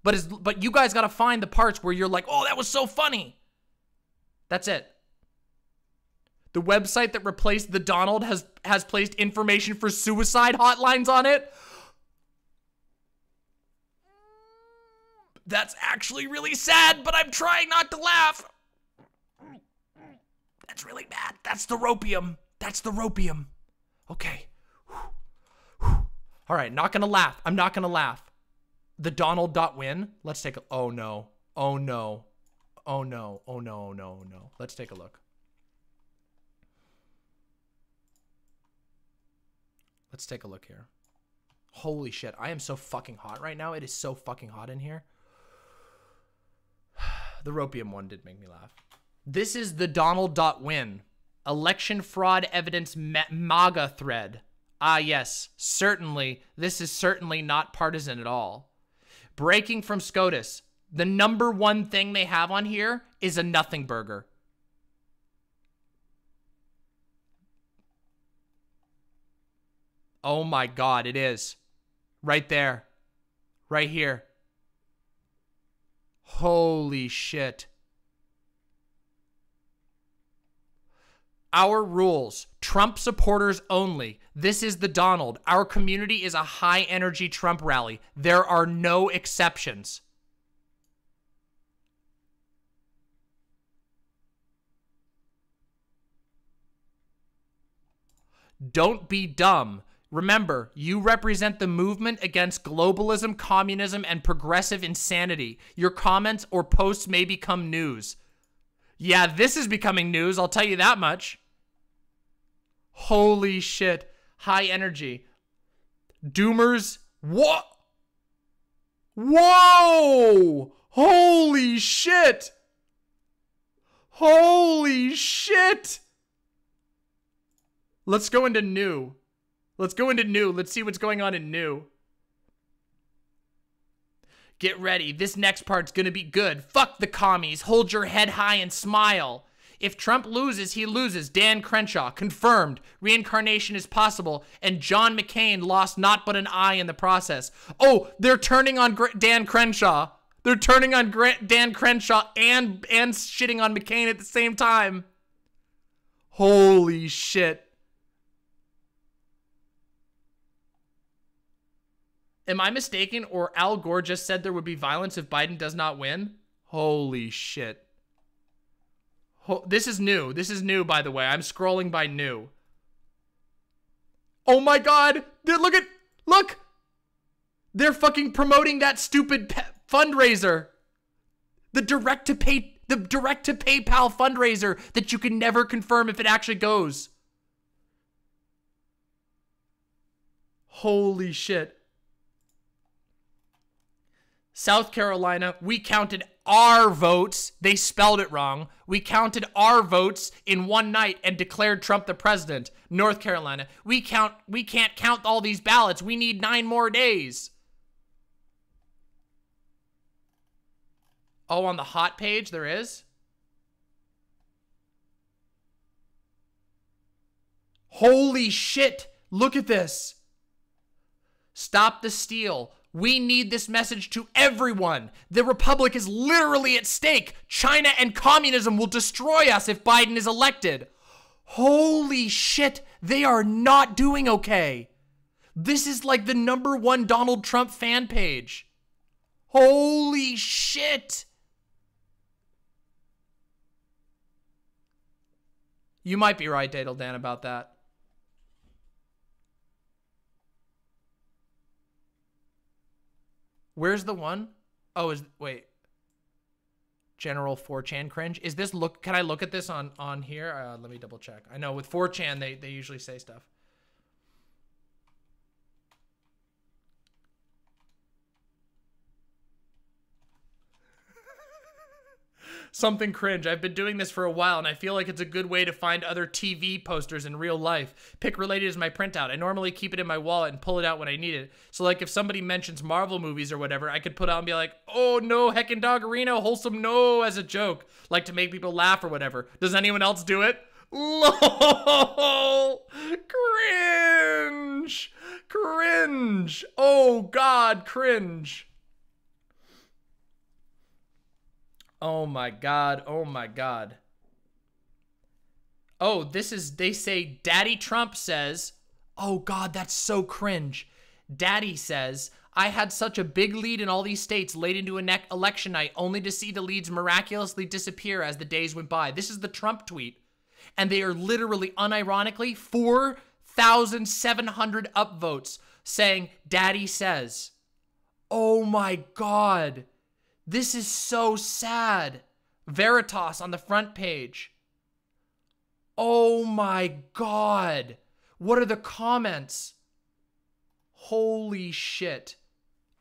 But you guys got to find the parts where you're like, oh, that was so funny. That's it. The website that replaced the Donald has placed information for suicide hotlines on it. That's actually really sad, but I'm trying not to laugh. That's really bad. That's the ropium. That's the ropium. Okay. All right, not gonna laugh. I'm not gonna laugh. The Donald.win. Let's take a... Oh, no. Oh, no. Oh, no. Oh, no, no, no. Let's take a look. Let's take a look here. Holy shit. I am so fucking hot right now. It is so fucking hot in here. The ropium one did make me laugh. This is the Donald.win. Election fraud evidence MAGA thread. Ah, yes. Certainly. This is certainly not partisan at all. Breaking from SCOTUS. The #1 thing they have on here is a nothing burger. Oh my God, it is. Right there. Right here. Holy shit. Our rules. Trump supporters only. This is the Donald. Our community is a high-energy Trump rally. There are no exceptions. Don't be dumb. Remember, you represent the movement against globalism, communism, and progressive insanity. Your comments or posts may become news. Yeah, this is becoming news, I'll tell you that much. Holy shit. High energy. Doomers. What? Whoa! Holy shit! Holy shit! Let's go into new. Let's go into new. Let's see what's going on in new. Get ready. This next part's gonna be good. Fuck the commies. Hold your head high and smile. If Trump loses, he loses. Dan Crenshaw. Confirmed. Reincarnation is possible. And John McCain lost not but an eye in the process. Oh, they're turning on Dan Crenshaw. They're turning on Dan Crenshaw and shitting on McCain at the same time. Holy shit. Am I mistaken, or Al Gore just said there would be violence if Biden does not win? Holy shit. This is new. This is new, by the way. I'm scrolling by new. Oh my God. Look. They're fucking promoting that stupid fundraiser. The direct to PayPal fundraiser that you can never confirm if it actually goes. Holy shit. South Carolina, we counted our votes. They spelled it wrong. We counted our votes in one night and declared Trump the president. North Carolina, we can't count all these ballots. We need 9 more days. Oh, on the hot page there is? Holy shit. Look at this. Stop the steal. We need this message to everyone. The republic is literally at stake. China and communism will destroy us if Biden is elected. Holy shit, they are not doing okay. This is like the #1 Donald Trump fan page. Holy shit. You might be right, Dadle Dan, about that. Where's the one? Oh, wait. General 4chan cringe. Is this can I look at this on here? Let me double check. I know with 4chan, they usually say stuff. Something cringe. I've been doing this for a while, and I feel like it's a good way to find other TV posters in real life. Pick related is my printout. I normally keep it in my wallet and pull it out when I need it. So, like, if somebody mentions Marvel movies or whatever, I could put out and be like, oh, no, heckin' doggerino, wholesome no, as a joke. Like, to make people laugh or whatever. Does anyone else do it? LOL! Cringe! Cringe! Oh, God, cringe. Oh my God, oh my God. Oh, they say Daddy Trump says, oh God, that's so cringe. Daddy says, I had such a big lead in all these states late into an election night only to see the leads miraculously disappear as the days went by. This is the Trump tweet. And they are literally, unironically, 4,700 upvotes saying, Daddy says. Oh my God. This is so sad. Veritas on the front page. Oh my God. What are the comments? Holy shit.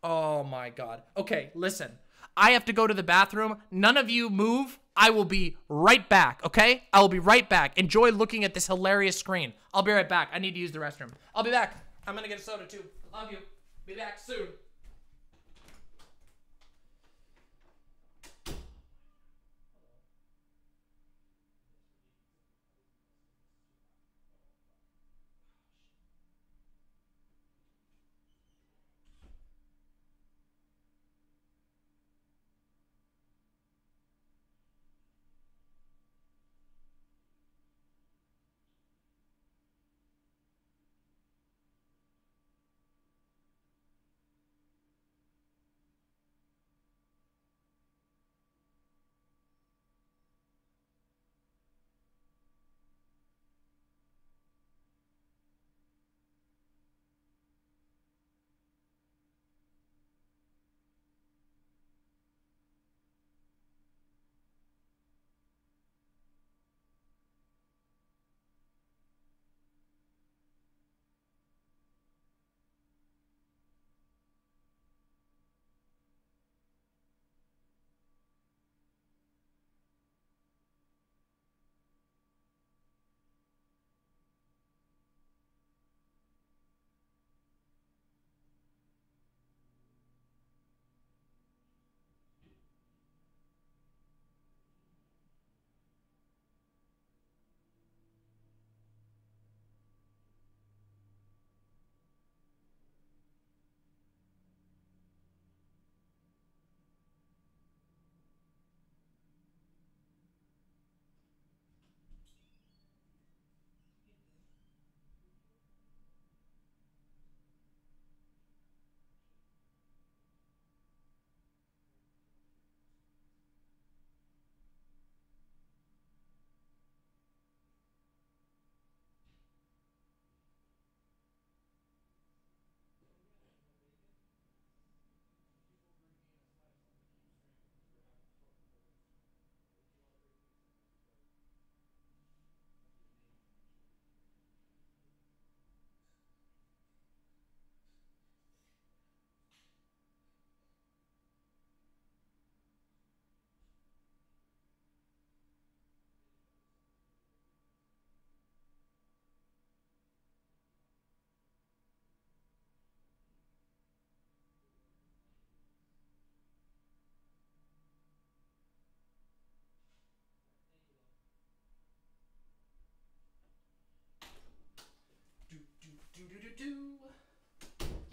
Oh my God. Okay, listen. I have to go to the bathroom. None of you move. I will be right back, okay? I will be right back. Enjoy looking at this hilarious screen. I'll be right back. I need to use the restroom. I'll be back. I'm gonna get a soda too. Love you. Be back soon.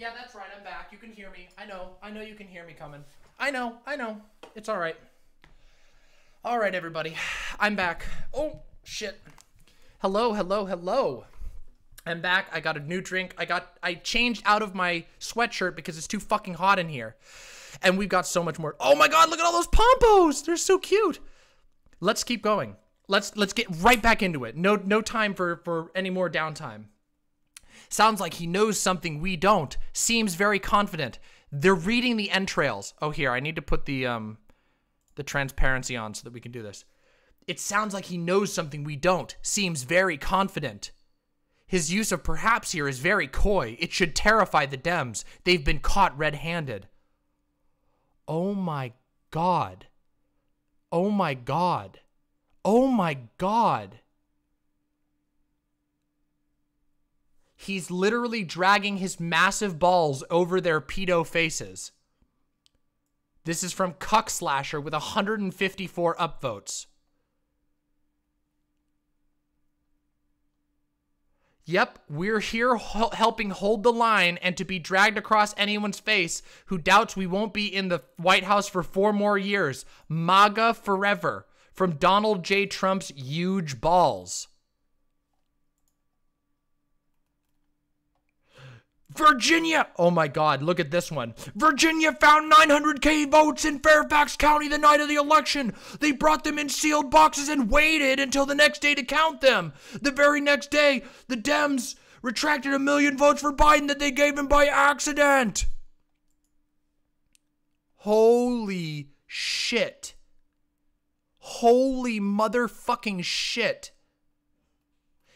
Yeah, that's right. I'm back. You can hear me. I know you can hear me coming. I know. It's all right. All right, everybody. I'm back. Oh, shit. Hello. I'm back. I got a new drink. I changed out of my sweatshirt because it's too fucking hot in here. And we've got so much more. Oh my God, look at all those pompos. They're so cute. Let's keep going. Let's get right back into it. No time for any more downtime. Sounds like he knows something we don't. Seems very confident. They're reading the entrails. Oh, here, I need to put the transparency on so that we can do this. It sounds like he knows something we don't. Seems very confident. His use of perhaps here is very coy. It should terrify the Dems. They've been caught red-handed. Oh my God. Oh my God. Oh my God. He's literally dragging his massive balls over their pedo faces. This is from Cuck Slasher with 154 upvotes. Yep, we're here helping hold the line and to be dragged across anyone's face who doubts we won't be in the White House for 4 more years. MAGA forever. From Donald J. Trump's huge balls. Virginia! Oh my God, look at this one. Virginia found 900K votes in Fairfax County the night of the election. They brought them in sealed boxes and waited until the next day to count them. The very next day, the Dems retracted 1 million votes for Biden that they gave him by accident. Holy shit. Holy motherfucking shit.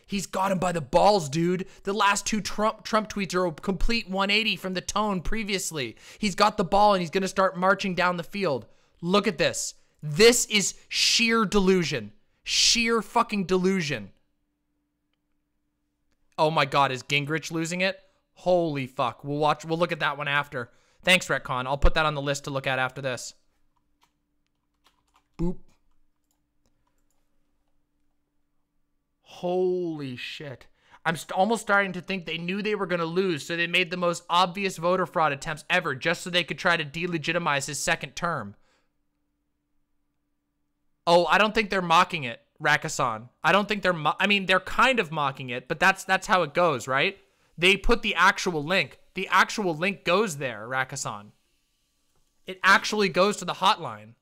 He's got him by the balls, dude. The last 2 Trump tweets are a complete 180 from the tone previously. He's got the ball and he's going to start marching down the field. Look at this. This is sheer delusion. Sheer fucking delusion. Oh my God, is Gingrich losing it? Holy fuck. We'll look at that one after. Thanks, Retcon. I'll put that on the list to look at after this. Boop. Holy shit. I'm almost starting to think they knew they were going to lose, so they made the most obvious voter fraud attempts ever just so they could try to delegitimize his second term. Oh, I don't think they're mocking it, Rakasan. I don't think they're I mean, they're kind of mocking it, but that's how it goes, right? They put the actual link. The actual link goes there, Rakasan. It actually goes to the hotline.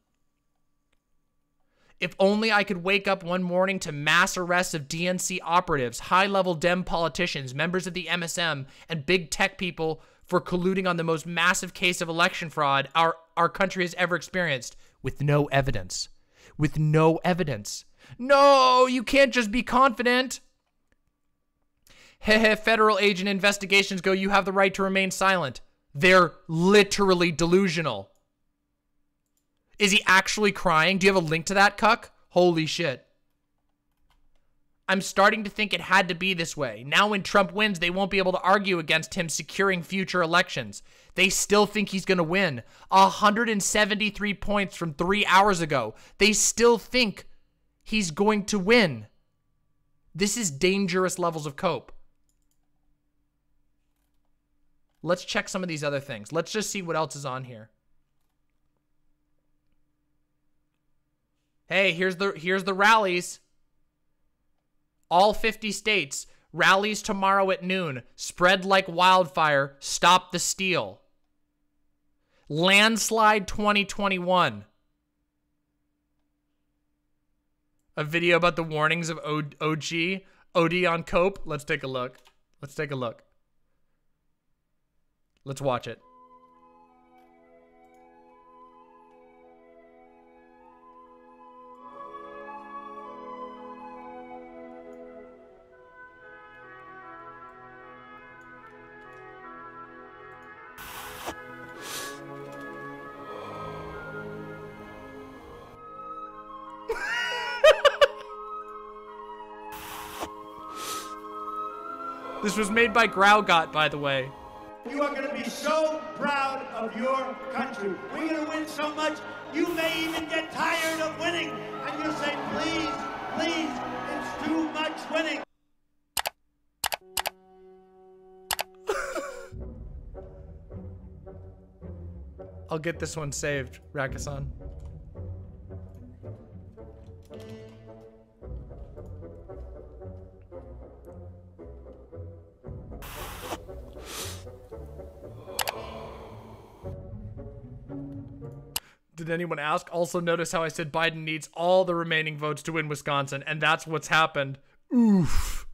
If only I could wake up one morning to mass arrests of DNC operatives, high-level Dem politicians, members of the MSM, and big tech people for colluding on the most massive case of election fraud our country has ever experienced, with no evidence. With no evidence. No, you can't just be confident. Heh, federal agent investigations go, you have the right to remain silent. They're literally delusional. Is he actually crying? Do you have a link to that, Cuck? Holy shit. I'm starting to think it had to be this way. Now when Trump wins, they won't be able to argue against him securing future elections. They still think he's going to win. 173 points from 3 hours ago. They still think he's going to win. This is dangerous levels of cope. Let's check some of these other things. Let's just see what else is on here. Hey, here's the rallies. All 50 states. Rallies tomorrow at noon. Spread like wildfire. Stop the steal. Landslide 2021. A video about the warnings of OD on cope. Let's take a look. Let's take a look. Let's watch it. This was made by Graugot, by the way. You are going to be so proud of your country. We're going to win so much, you may even get tired of winning. And you'll say, please, please, it's too much winning. I'll get this one saved, Rakasan. Did anyone ask? Also notice how I said Biden needs all the remaining votes to win Wisconsin, and that's what's happened. Oof.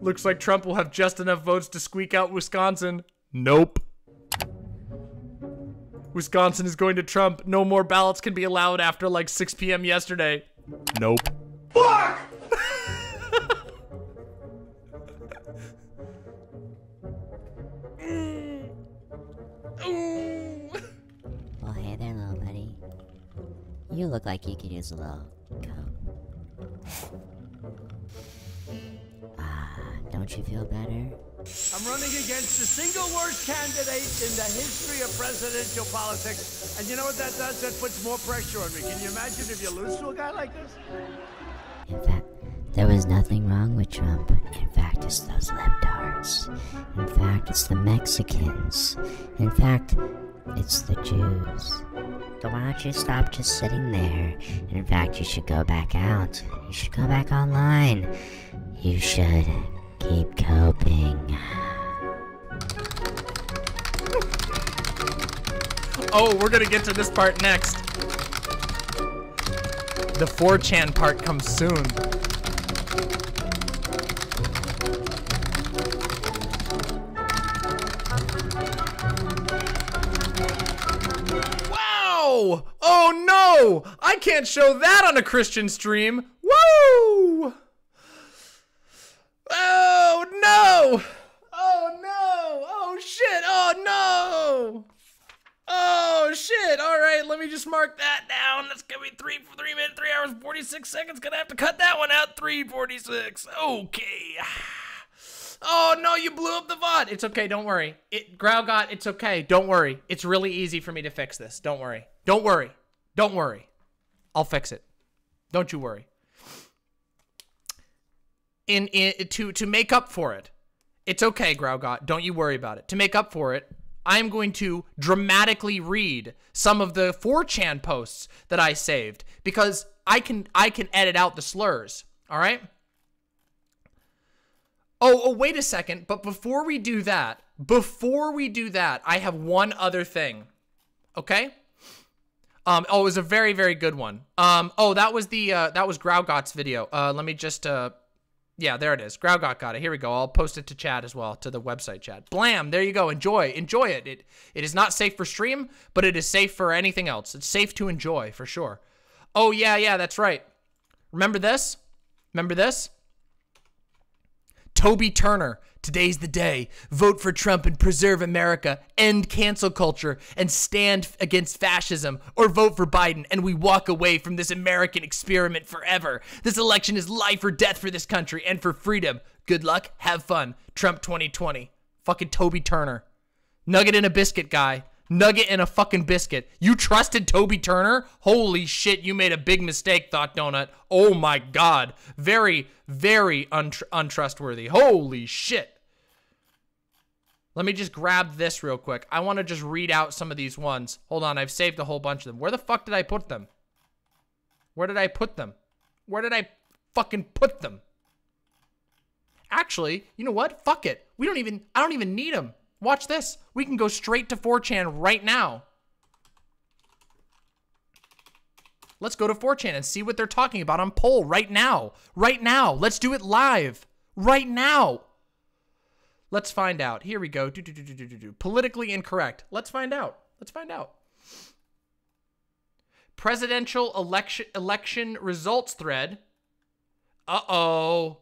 Looks like Trump will have just enough votes to squeak out Wisconsin. Nope. Wisconsin is going to Trump. No more ballots can be allowed after like 6 p.m. yesterday. Nope. Fuck! Well, hey there, little buddy. You look like you could use a little coke. Don't you feel better? I'm running against the single worst candidate in the history of presidential politics. And you know what that does? That puts more pressure on me. Can you imagine if you lose to a guy like this? In fact, there was nothing wrong with Trump. In fact, it's those libtards. In fact, it's the Mexicans. In fact, it's the Jews. So why don't you stop just sitting there? And in fact, you should go back out. You should go back online. You should keep coping. Oh, we're gonna get to this part next. The 4chan part comes soon. Wow! Oh no! I can't show that on a Christian stream. Woo! Oh no! Oh no! Oh shit! Oh no! Oh shit! All right, let me just mark that down. That's gonna be 3 minutes, 3 hours, 46 seconds. Gonna have to cut that one out. 3:46. Okay. Oh no, you blew up the VOD. It's okay. Don't worry. Growgot, it's okay. Don't worry. It's really easy for me to fix this. Don't worry. Don't worry. Don't worry. I'll fix it. Don't you worry. To make up for it, it's okay, Growgot. Don't you worry about it. To make up for it, I'm going to dramatically read some of the 4chan posts that I saved because I can edit out the slurs. All right. Oh, wait a second. But before we do that, I have one other thing. Okay. Oh, it was a very, very good one. Oh, that was Growgot's video. Let me just, yeah, there it is. Growgot got it. Here we go. I'll post it to chat as well, to the website chat. Blam, there you go. Enjoy it. It is not safe for stream, but it is safe for anything else. It's safe to enjoy, for sure. Oh, yeah, that's right. Remember this? Toby Turner, today's the day. Vote for Trump and preserve America, end cancel culture, and stand against fascism. Or vote for Biden and we walk away from this American experiment forever. This election is life or death for this country and for freedom. Good luck, have fun. Trump 2020. Fucking Toby Turner. Nugget in a biscuit guy. Nugget in a fucking biscuit. You trusted Toby Turner? Holy shit, you made a big mistake, Thought Donut. Oh my god. Very, very untrustworthy. Holy shit. Let me just grab this real quick. I want to just read out some of these ones. Hold on, I've saved a whole bunch of them. Where the fuck did I put them? Where did I put them? Where did I fucking put them? Actually, you know what? Fuck it. I don't even need them. Watch this. We can go straight to 4chan right now. Let's go to 4chan and see what they're talking about on poll right now. Right now. Let's do it live. Right now. Let's find out. Here we go. Politically incorrect. Let's find out. Presidential election results thread. Uh-oh.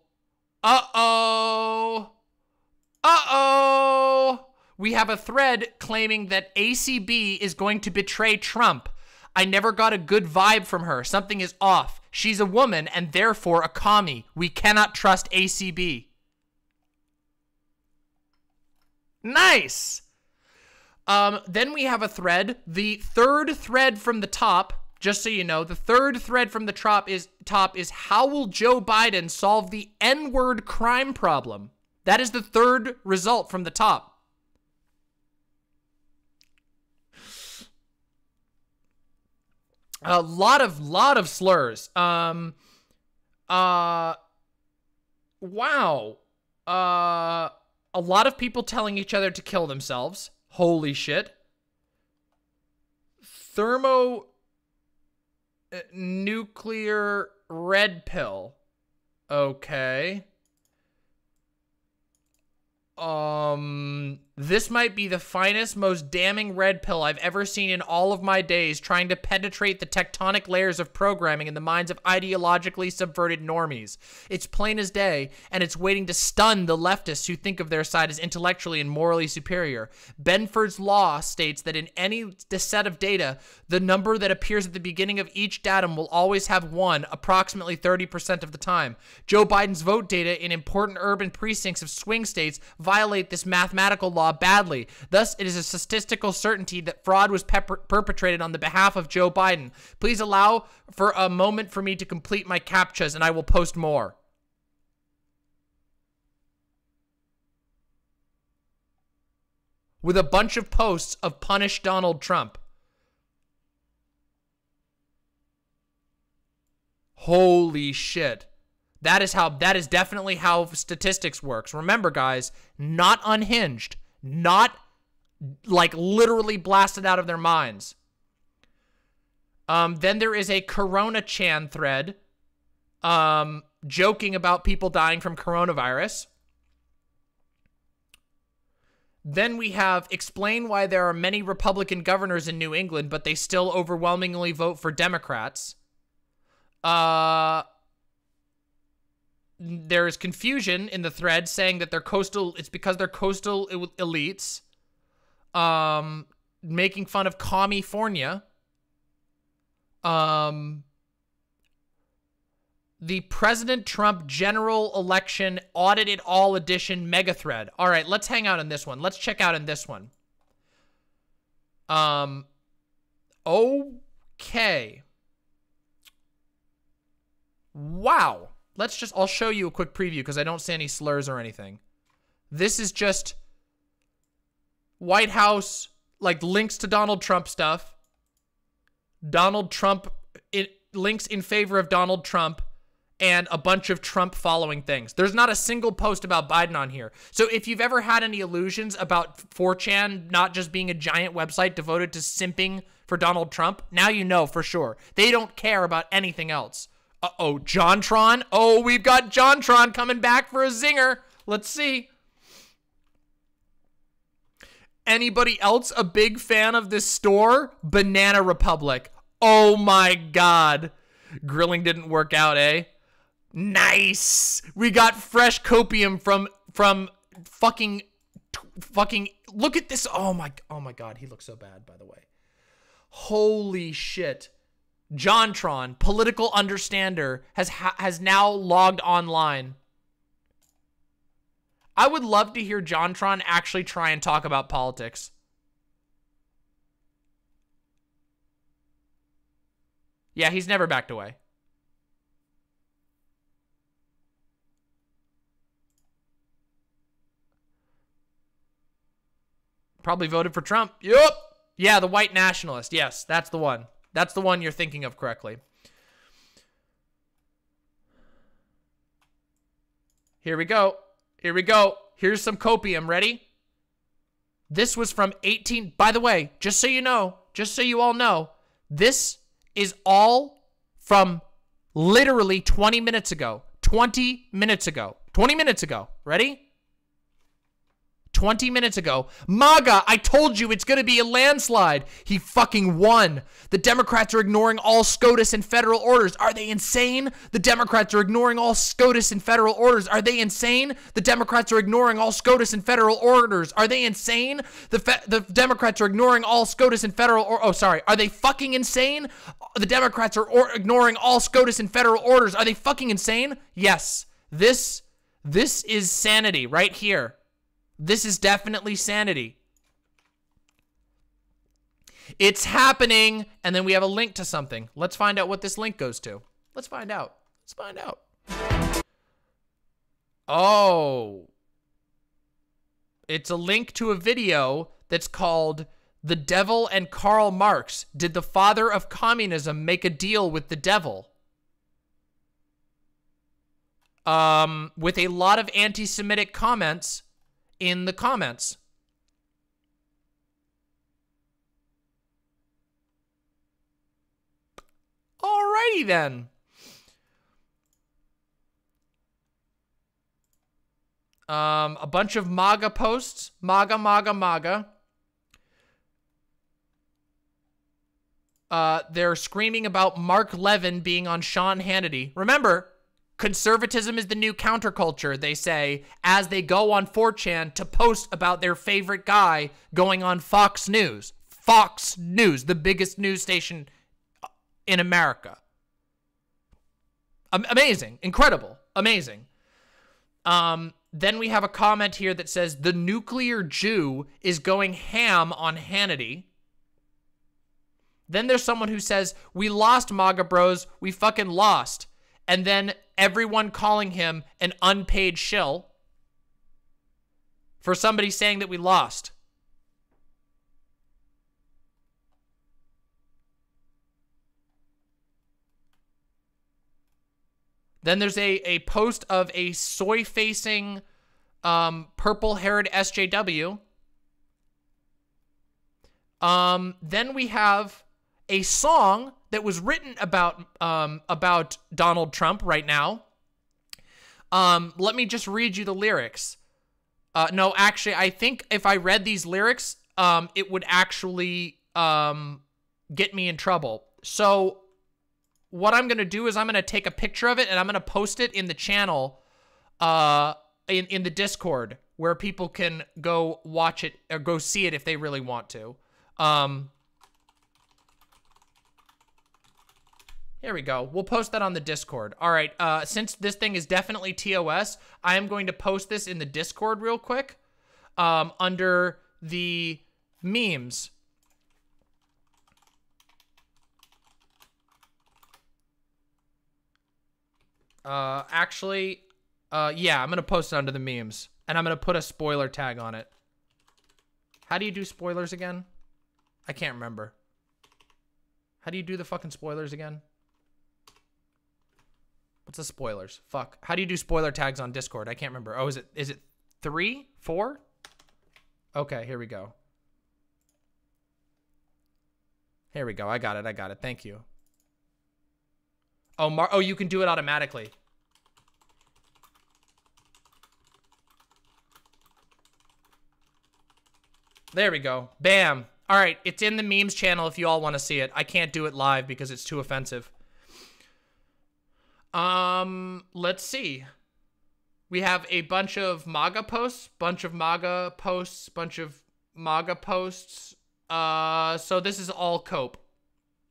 We have a thread claiming that ACB is going to betray Trump. I never got a good vibe from her. Something is off. She's a woman and therefore a commie. We cannot trust ACB. Nice. Then we have a thread. The third thread from the top, just so you know, the third thread from the top is how will Joe Biden solve the N-word crime problem? That is the third result from the top. A lot of slurs. Wow. A lot of people telling each other to kill themselves. Holy shit. Thermonuclear red pill. Okay. This might be the finest, most damning red pill I've ever seen in all of my days, trying to penetrate the tectonic layers of programming in the minds of ideologically subverted normies. It's plain as day, and it's waiting to stun the leftists who think of their side as intellectually and morally superior. Benford's law states that in any set of data, the number that appears at the beginning of each datum will always have 1, approximately 30% of the time. Joe Biden's vote data in important urban precincts of swing states violate this mathematical law badly. Thus, it is a statistical certainty that fraud was perpetrated on the behalf of Joe Biden. Please allow for a moment for me to complete my CAPTCHAs, and I will post more. With a bunch of posts of punish Donald Trump. Holy shit. That is definitely how statistics works. Remember, guys, not unhinged, not like literally blasted out of their minds. Then there is a Corona Chan thread, joking about people dying from coronavirus. Then we have explain why there are many Republican governors in New England, but they still overwhelmingly vote for Democrats. There's confusion in the thread saying that it's because they're coastal elites, making fun of California. The President Trump general election audit it all edition mega thread. All right, let's hang out in this one. Let's check out in this one. Okay. Wow. I'll show you a quick preview because I don't see any slurs or anything. This is just White House, like links to Donald Trump stuff. Donald Trump, links in favor of Donald Trump, and a bunch of Trump following things. There's not a single post about Biden on here. So if you've ever had any illusions about 4chan not just being a giant website devoted to simping for Donald Trump, now you know for sure. They don't care about anything else. Uh-oh, JonTron. Oh, we've got JonTron coming back for a zinger. Let's see. Anybody else a big fan of this store? Banana Republic. Oh my God. Grilling didn't work out, eh? Nice. We got fresh copium from fucking look at this. Oh my God, he looks so bad, by the way. Holy shit. JonTron, political understander, has now logged online. I would love to hear JonTron actually try and talk about politics. Yeah, he's never backed away. Probably voted for Trump. Yup. Yeah, the white nationalist. Yes, that's the one. That's the one you're thinking of correctly. Here we go. Here we go. Here's some copium. Ready? This was from 18... By the way, just so you know, just so you all know, this is all from literally 20 minutes ago. 20 minutes ago. 20 minutes ago. Ready? 20 minutes ago. MAGA, I told you it's going to be a landslide. He fucking won. The Democrats are ignoring all SCOTUS and federal orders. Are they insane? The Democrats are ignoring all SCOTUS and federal orders. Are they insane? The Democrats are ignoring all SCOTUS and federal orders. Are they insane? The Democrats are ignoring all SCOTUS and federal oh, sorry. Are they fucking insane? The Democrats are ignoring all SCOTUS and federal orders. Are they fucking insane? Yes. This is sanity right here. This is definitely sanity. It's happening. And then we have a link to something. Let's find out what this link goes to. Let's find out. Let's find out. Oh. It's a link to a video that's called The devil and Karl Marx. Did the father of communism make a deal with the devil? With a lot of anti-Semitic comments in the comments. Alrighty then. A bunch of MAGA posts. MAGA, MAGA, MAGA. They're screaming about Mark Levin being on Sean Hannity. Remember, conservatism is the new counterculture, they say, as they go on 4chan to post about their favorite guy going on Fox News. Fox News, the biggest news station in America. Amazing. Incredible. Amazing. Then we have a comment here that says, the nuclear Jew is going ham on Hannity. Then there's someone who says, we lost, MAGA bros. We fucking lost. And then everyone calling him an unpaid shill for somebody saying that we lost. Then there's a post of a soy-facing purple-haired SJW. Then we have a song that was written about Donald Trump right now. Let me just read you the lyrics. No, actually, I think if I read these lyrics, it would actually get me in trouble. So what I'm going to do is I'm going to take a picture of it and I'm going to post it in the channel, in the Discord, where people can go watch it or go see it if they really want to. Here we go. We'll post that on the Discord. All right. Since this thing is definitely TOS, I am going to post this in the Discord real quick, under the memes. Actually, yeah, I'm going to post it under the memes, and I'm going to put a spoiler tag on it. How do you do spoilers again? I can't remember. How do you do the fucking spoilers again? What's the spoilers? Fuck. How do you do spoiler tags on Discord? I can't remember. Oh, is it 3? 4? Okay, here we go. Here we go. I got it. I got it. Thank you. Oh, oh, you can do it automatically. There we go. Bam. All right, it's in the memes channel if you all want to see it. I can't do it live because it's too offensive. Let's see. We have a bunch of MAGA posts, so this is all cope.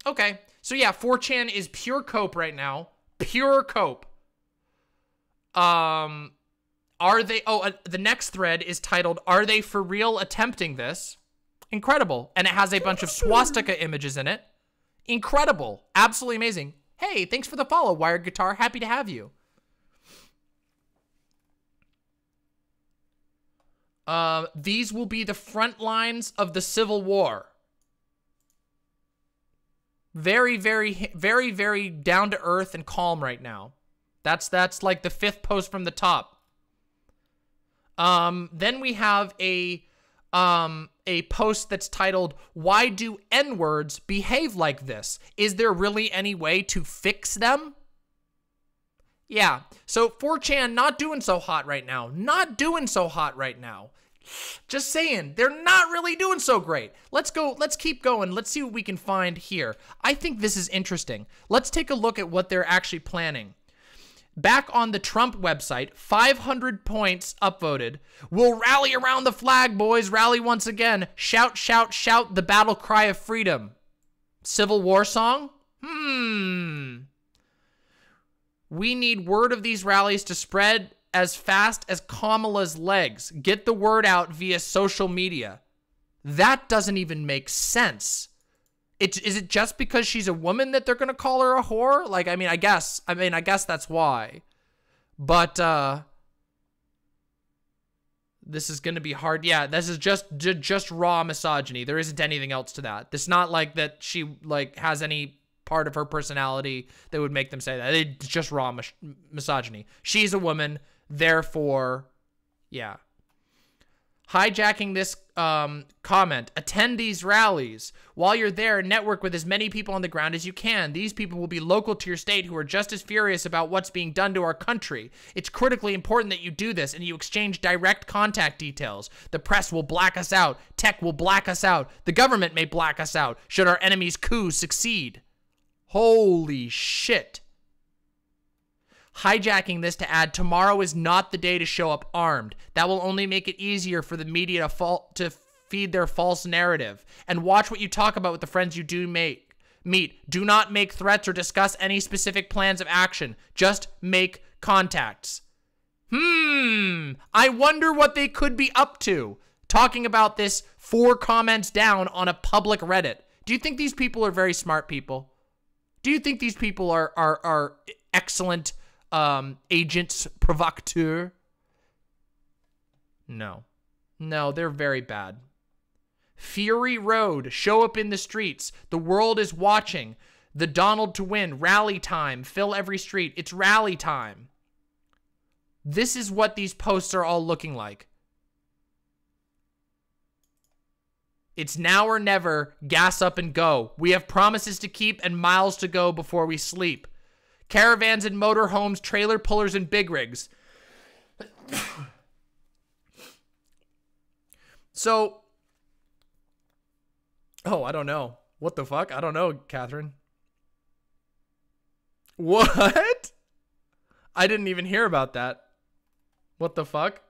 Okay. So yeah, 4chan is pure cope right now. Pure cope. Are they, the next thread is titled, "Are they for real attempting this?" Incredible. And it has a bunch of swastika images in it. Incredible. Absolutely amazing. Hey, thanks for the follow, Wired Guitar. Happy to have you. These will be the front lines of the Civil War. Very, very, very, very down to earth and calm right now. That's like the 5th post from the top. Then we have a post that's titled, "Why do N-words behave like this? Is there really any way to fix them?" Yeah, so 4chan not doing so hot right now. Not doing so hot right now. Just saying, they're not really doing so great. Let's go, let's keep going. Let's see what we can find here. I think this is interesting. Let's take a look at what they're actually planning. Back on the Trump website, 500 points upvoted. "We'll rally around the flag, boys. Rally once again. Shout, shout, shout the battle cry of freedom." Civil War song? "We need word of these rallies to spread as fast as Kamala's legs. Get the word out via social media." That doesn't even make sense. Is it just because she's a woman that they're gonna call her a whore? Like, I guess that's why. But This is going to be hard. Yeah, this is just raw misogyny. There isn't anything else to that. It's not like that she like has any part of her personality that would make them say that. It's just raw misogyny. She's a woman, therefore, yeah. Hijacking this comment, attend these rallies. While you're there, network with as many people on the ground as you can. These people will be local to your state who are just as furious about what's being done to our country. It's critically important that you do this and you exchange direct contact details. The press will black us out. Tech will black us out. The government may black us out should our enemy's coup succeed. Holy shit. Hijacking this to add, tomorrow is not the day to show up armed. That will only make it easier for the media to feed their false narrative. And watch what you talk about with the friends you do meet. Do not make threats or discuss any specific plans of action. Just make contacts. I wonder what they could be up to. Talking about this 4 comments down on a public Reddit. Do you think these people are very smart people? Do you think these people are excellent agents provocateur? No, they're very bad. Fury Road, show up in the streets. The world is watching. The Donald to win. Rally time. Fill every street. It's rally time. This is what these posts are all looking like. It's now or never. Gas up and go. We have promises to keep and miles to go before we sleep. Caravans and motorhomes, trailer pullers and big rigs. So, I don't know. What the fuck? I don't know, Catherine. What? I didn't even hear about that. What the fuck?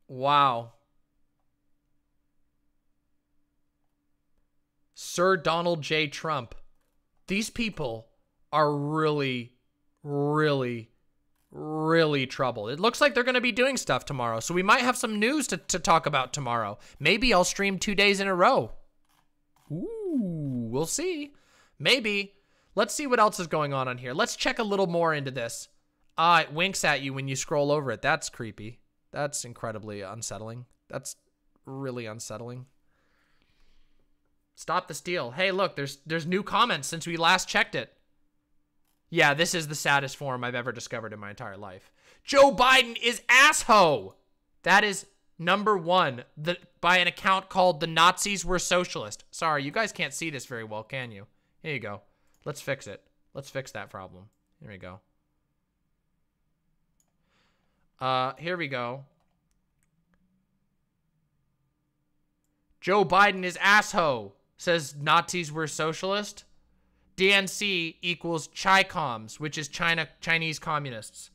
Wow. Sir Donald J. Trump. These people are really, really, really troubled. It looks like they're going to be doing stuff tomorrow, so we might have some news to talk about tomorrow. Maybe I'll stream 2 days in a row. Ooh, we'll see. Maybe. Let's see what else is going on here. Let's check a little more into this. It winks at you when you scroll over it. That's creepy. That's incredibly unsettling. That's really unsettling. Stop the steal. Hey, look, there's new comments since we last checked it. Yeah, this is the saddest form I've ever discovered in my entire life. Joe Biden is asshole. That is number 1 by an account called The Nazis Were Socialist. Sorry, you guys can't see this very well, can you? Here you go. Let's fix it. Let's fix that problem. Here we go. Here we go. Joe Biden is asshole. Says Nazis were socialist. DNC equals Chi-Coms, which is Chinese communists.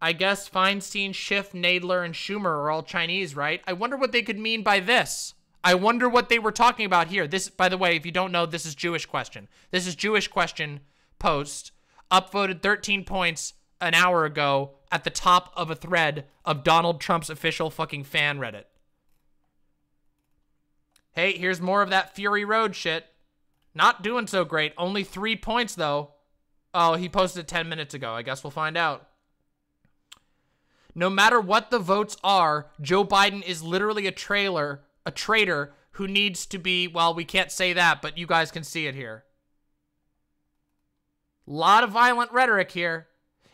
I guess Feinstein, Schiff, Nadler, and Schumer are all Chinese, right? I wonder what they could mean by this. I wonder what they were talking about here. This, by the way, if you don't know, this is Jewish Question. This is Jewish Question post, upvoted 13 points an hour ago at the top of a thread of Donald Trump's official fucking fan Reddit. Hey, here's more of that Fury Road shit. Not doing so great. Only 3 points, though. Oh, he posted it 10 minutes ago. I guess we'll find out. No matter what the votes are, Joe Biden is literally a traitor who needs to be, well, we can't say that, but you guys can see it here. Lot of violent rhetoric here.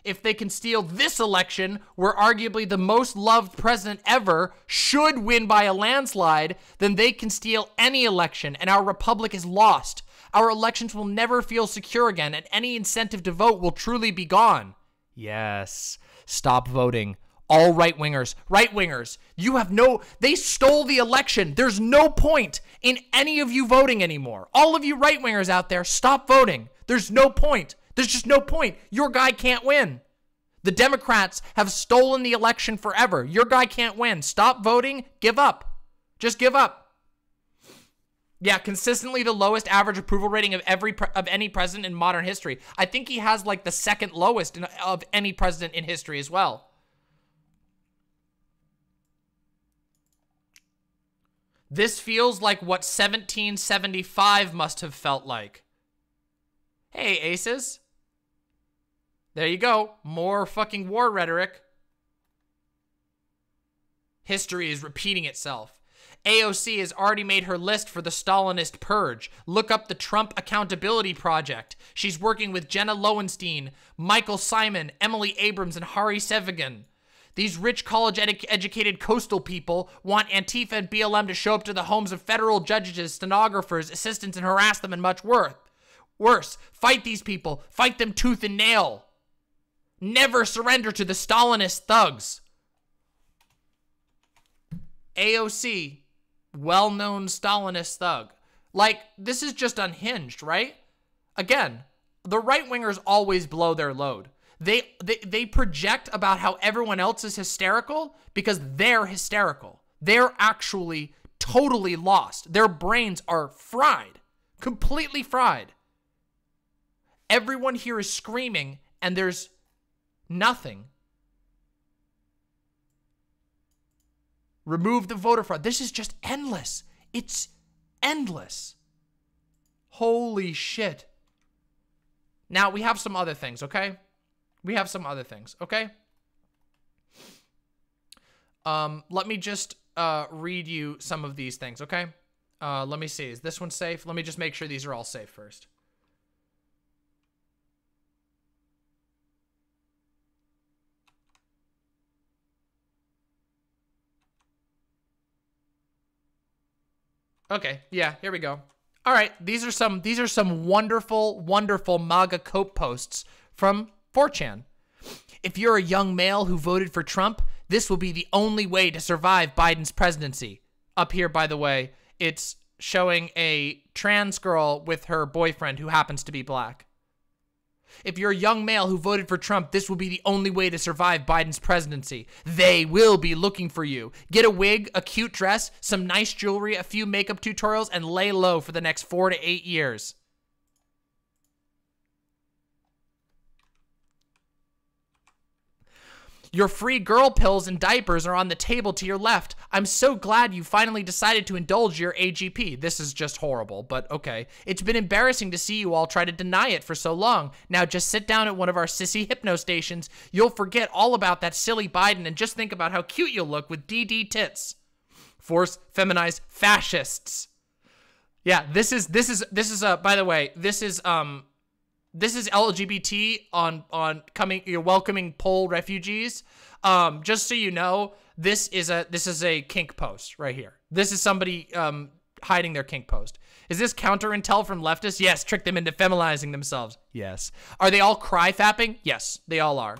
If they can steal this election, where arguably the most loved president ever should win by a landslide, then they can steal any election, and our republic is lost. Our elections will never feel secure again, and any incentive to vote will truly be gone. Yes. Stop voting. All right-wingers, you have they stole the election. There's no point in any of you voting anymore. All of you right-wingers out there, stop voting. There's no point. There's just no point. Your guy can't win. The Democrats have stolen the election forever. Your guy can't win. Stop voting. Give up. Just give up. Yeah, consistently the lowest average approval rating of any president in modern history. I think he has like the second lowest of any president in history as well. This feels like what 1775 must have felt like. Hey, Aces. There you go. More fucking war rhetoric. History is repeating itself. AOC has already made her list for the Stalinist purge. Look up the Trump Accountability Project. She's working with Jenna Lowenstein, Michael Simon, Emily Abrams, and Hari Sevagan. These rich college-educated coastal people want Antifa and BLM to show up to the homes of federal judges, stenographers, assistants, and harass them and much worse. Fight these people. Fight them tooth and nail. Never surrender to the Stalinist thugs. AOC, well-known Stalinist thug. Like, this is just unhinged, right? Again, the right-wingers always blow their load. They project about how everyone else is hysterical because they're hysterical. They're actually totally lost. Their brains are fried, completely fried. Everyone here is screaming and there's nothing. Remove the voter fraud. This is just endless. It's endless. Holy shit. Now, we have some other things, okay? We have some other things, okay? Let me just read you some of these things, okay? Let me see. Is this one safe? Let me just make sure these are all safe first. Okay, yeah, here we go. All right, these are some wonderful, wonderful MAGA cope posts from 4chan. If you're a young male who voted for Trump, this will be the only way to survive Biden's presidency. Up here, by the way, it's showing a trans girl with her boyfriend who happens to be black. If you're a young male who voted for Trump, this will be the only way to survive Biden's presidency. They will be looking for you. Get a wig, a cute dress, some nice jewelry, a few makeup tutorials, and lay low for the next 4 to 8 years. Your free girl pills and diapers are on the table to your left. I'm so glad you finally decided to indulge your AGP. This is just horrible, but okay. It's been embarrassing to see you all try to deny it for so long. Now just sit down at one of our sissy hypno stations. You'll forget all about that silly Biden and just think about how cute you'll look with DD tits. Force feminized fascists. Yeah, this is by the way, this is LGBT on welcoming Pole refugees. Just so you know, this is a kink post right here. This is somebody hiding their kink post. Is this counter intel from leftists? Yes. Trick them into feminizing themselves. Yes. Are they all cry fapping? Yes, they all are.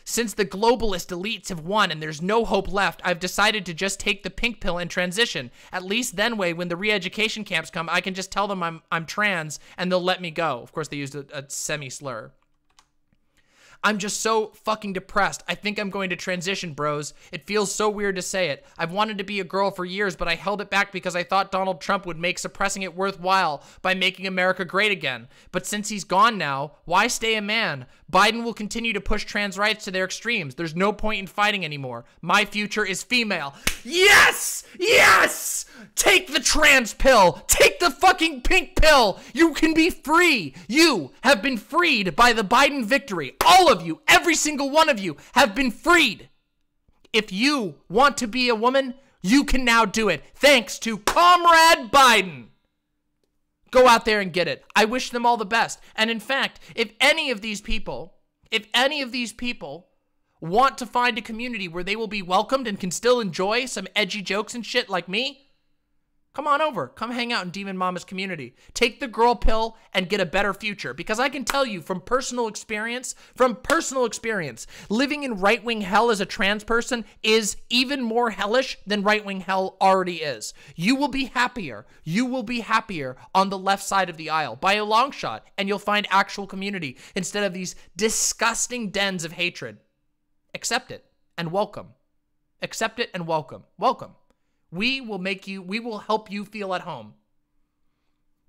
Since the globalist elites have won and there's no hope left, I've decided to just take the pink pill and transition. At least then way, when the re-education camps come, I can just tell them I'm trans and they'll let me go. Of course, they used a semi-slur. I'm just so fucking depressed. I think I'm going to transition, bros. It feels so weird to say it. I've wanted to be a girl for years, but I held it back because I thought Donald Trump would make suppressing it worthwhile by making America great again. But since he's gone now, why stay a man? Biden will continue to push trans rights to their extremes. There's no point in fighting anymore. My future is female. Yes! Yes! Take the trans pill. Take the fucking pink pill. You can be free. You have been freed by the Biden victory. All of you, every single one of you have been freed. If you want to be a woman, you can now do it. Thanks to Comrade Biden. Go out there and get it. I wish them all the best. And in fact, if any of these people want to find a community where they will be welcomed and can still enjoy some edgy jokes and shit like me, come on over. Come hang out in Demon Mama's community. Take the girl pill and get a better future. Because I can tell you from personal experience, living in right-wing hell as a trans person is even more hellish than right-wing hell already is. You will be happier. You will be happier on the left side of the aisle by a long shot, and you'll find actual community instead of these disgusting dens of hatred. Accept it and welcome. Accept it and welcome. Welcome. We will help you feel at home.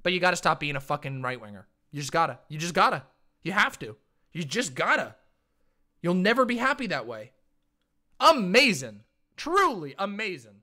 But you gotta stop being a fucking right-winger. You just gotta. You have to. You just gotta. You'll never be happy that way. Amazing. Truly amazing.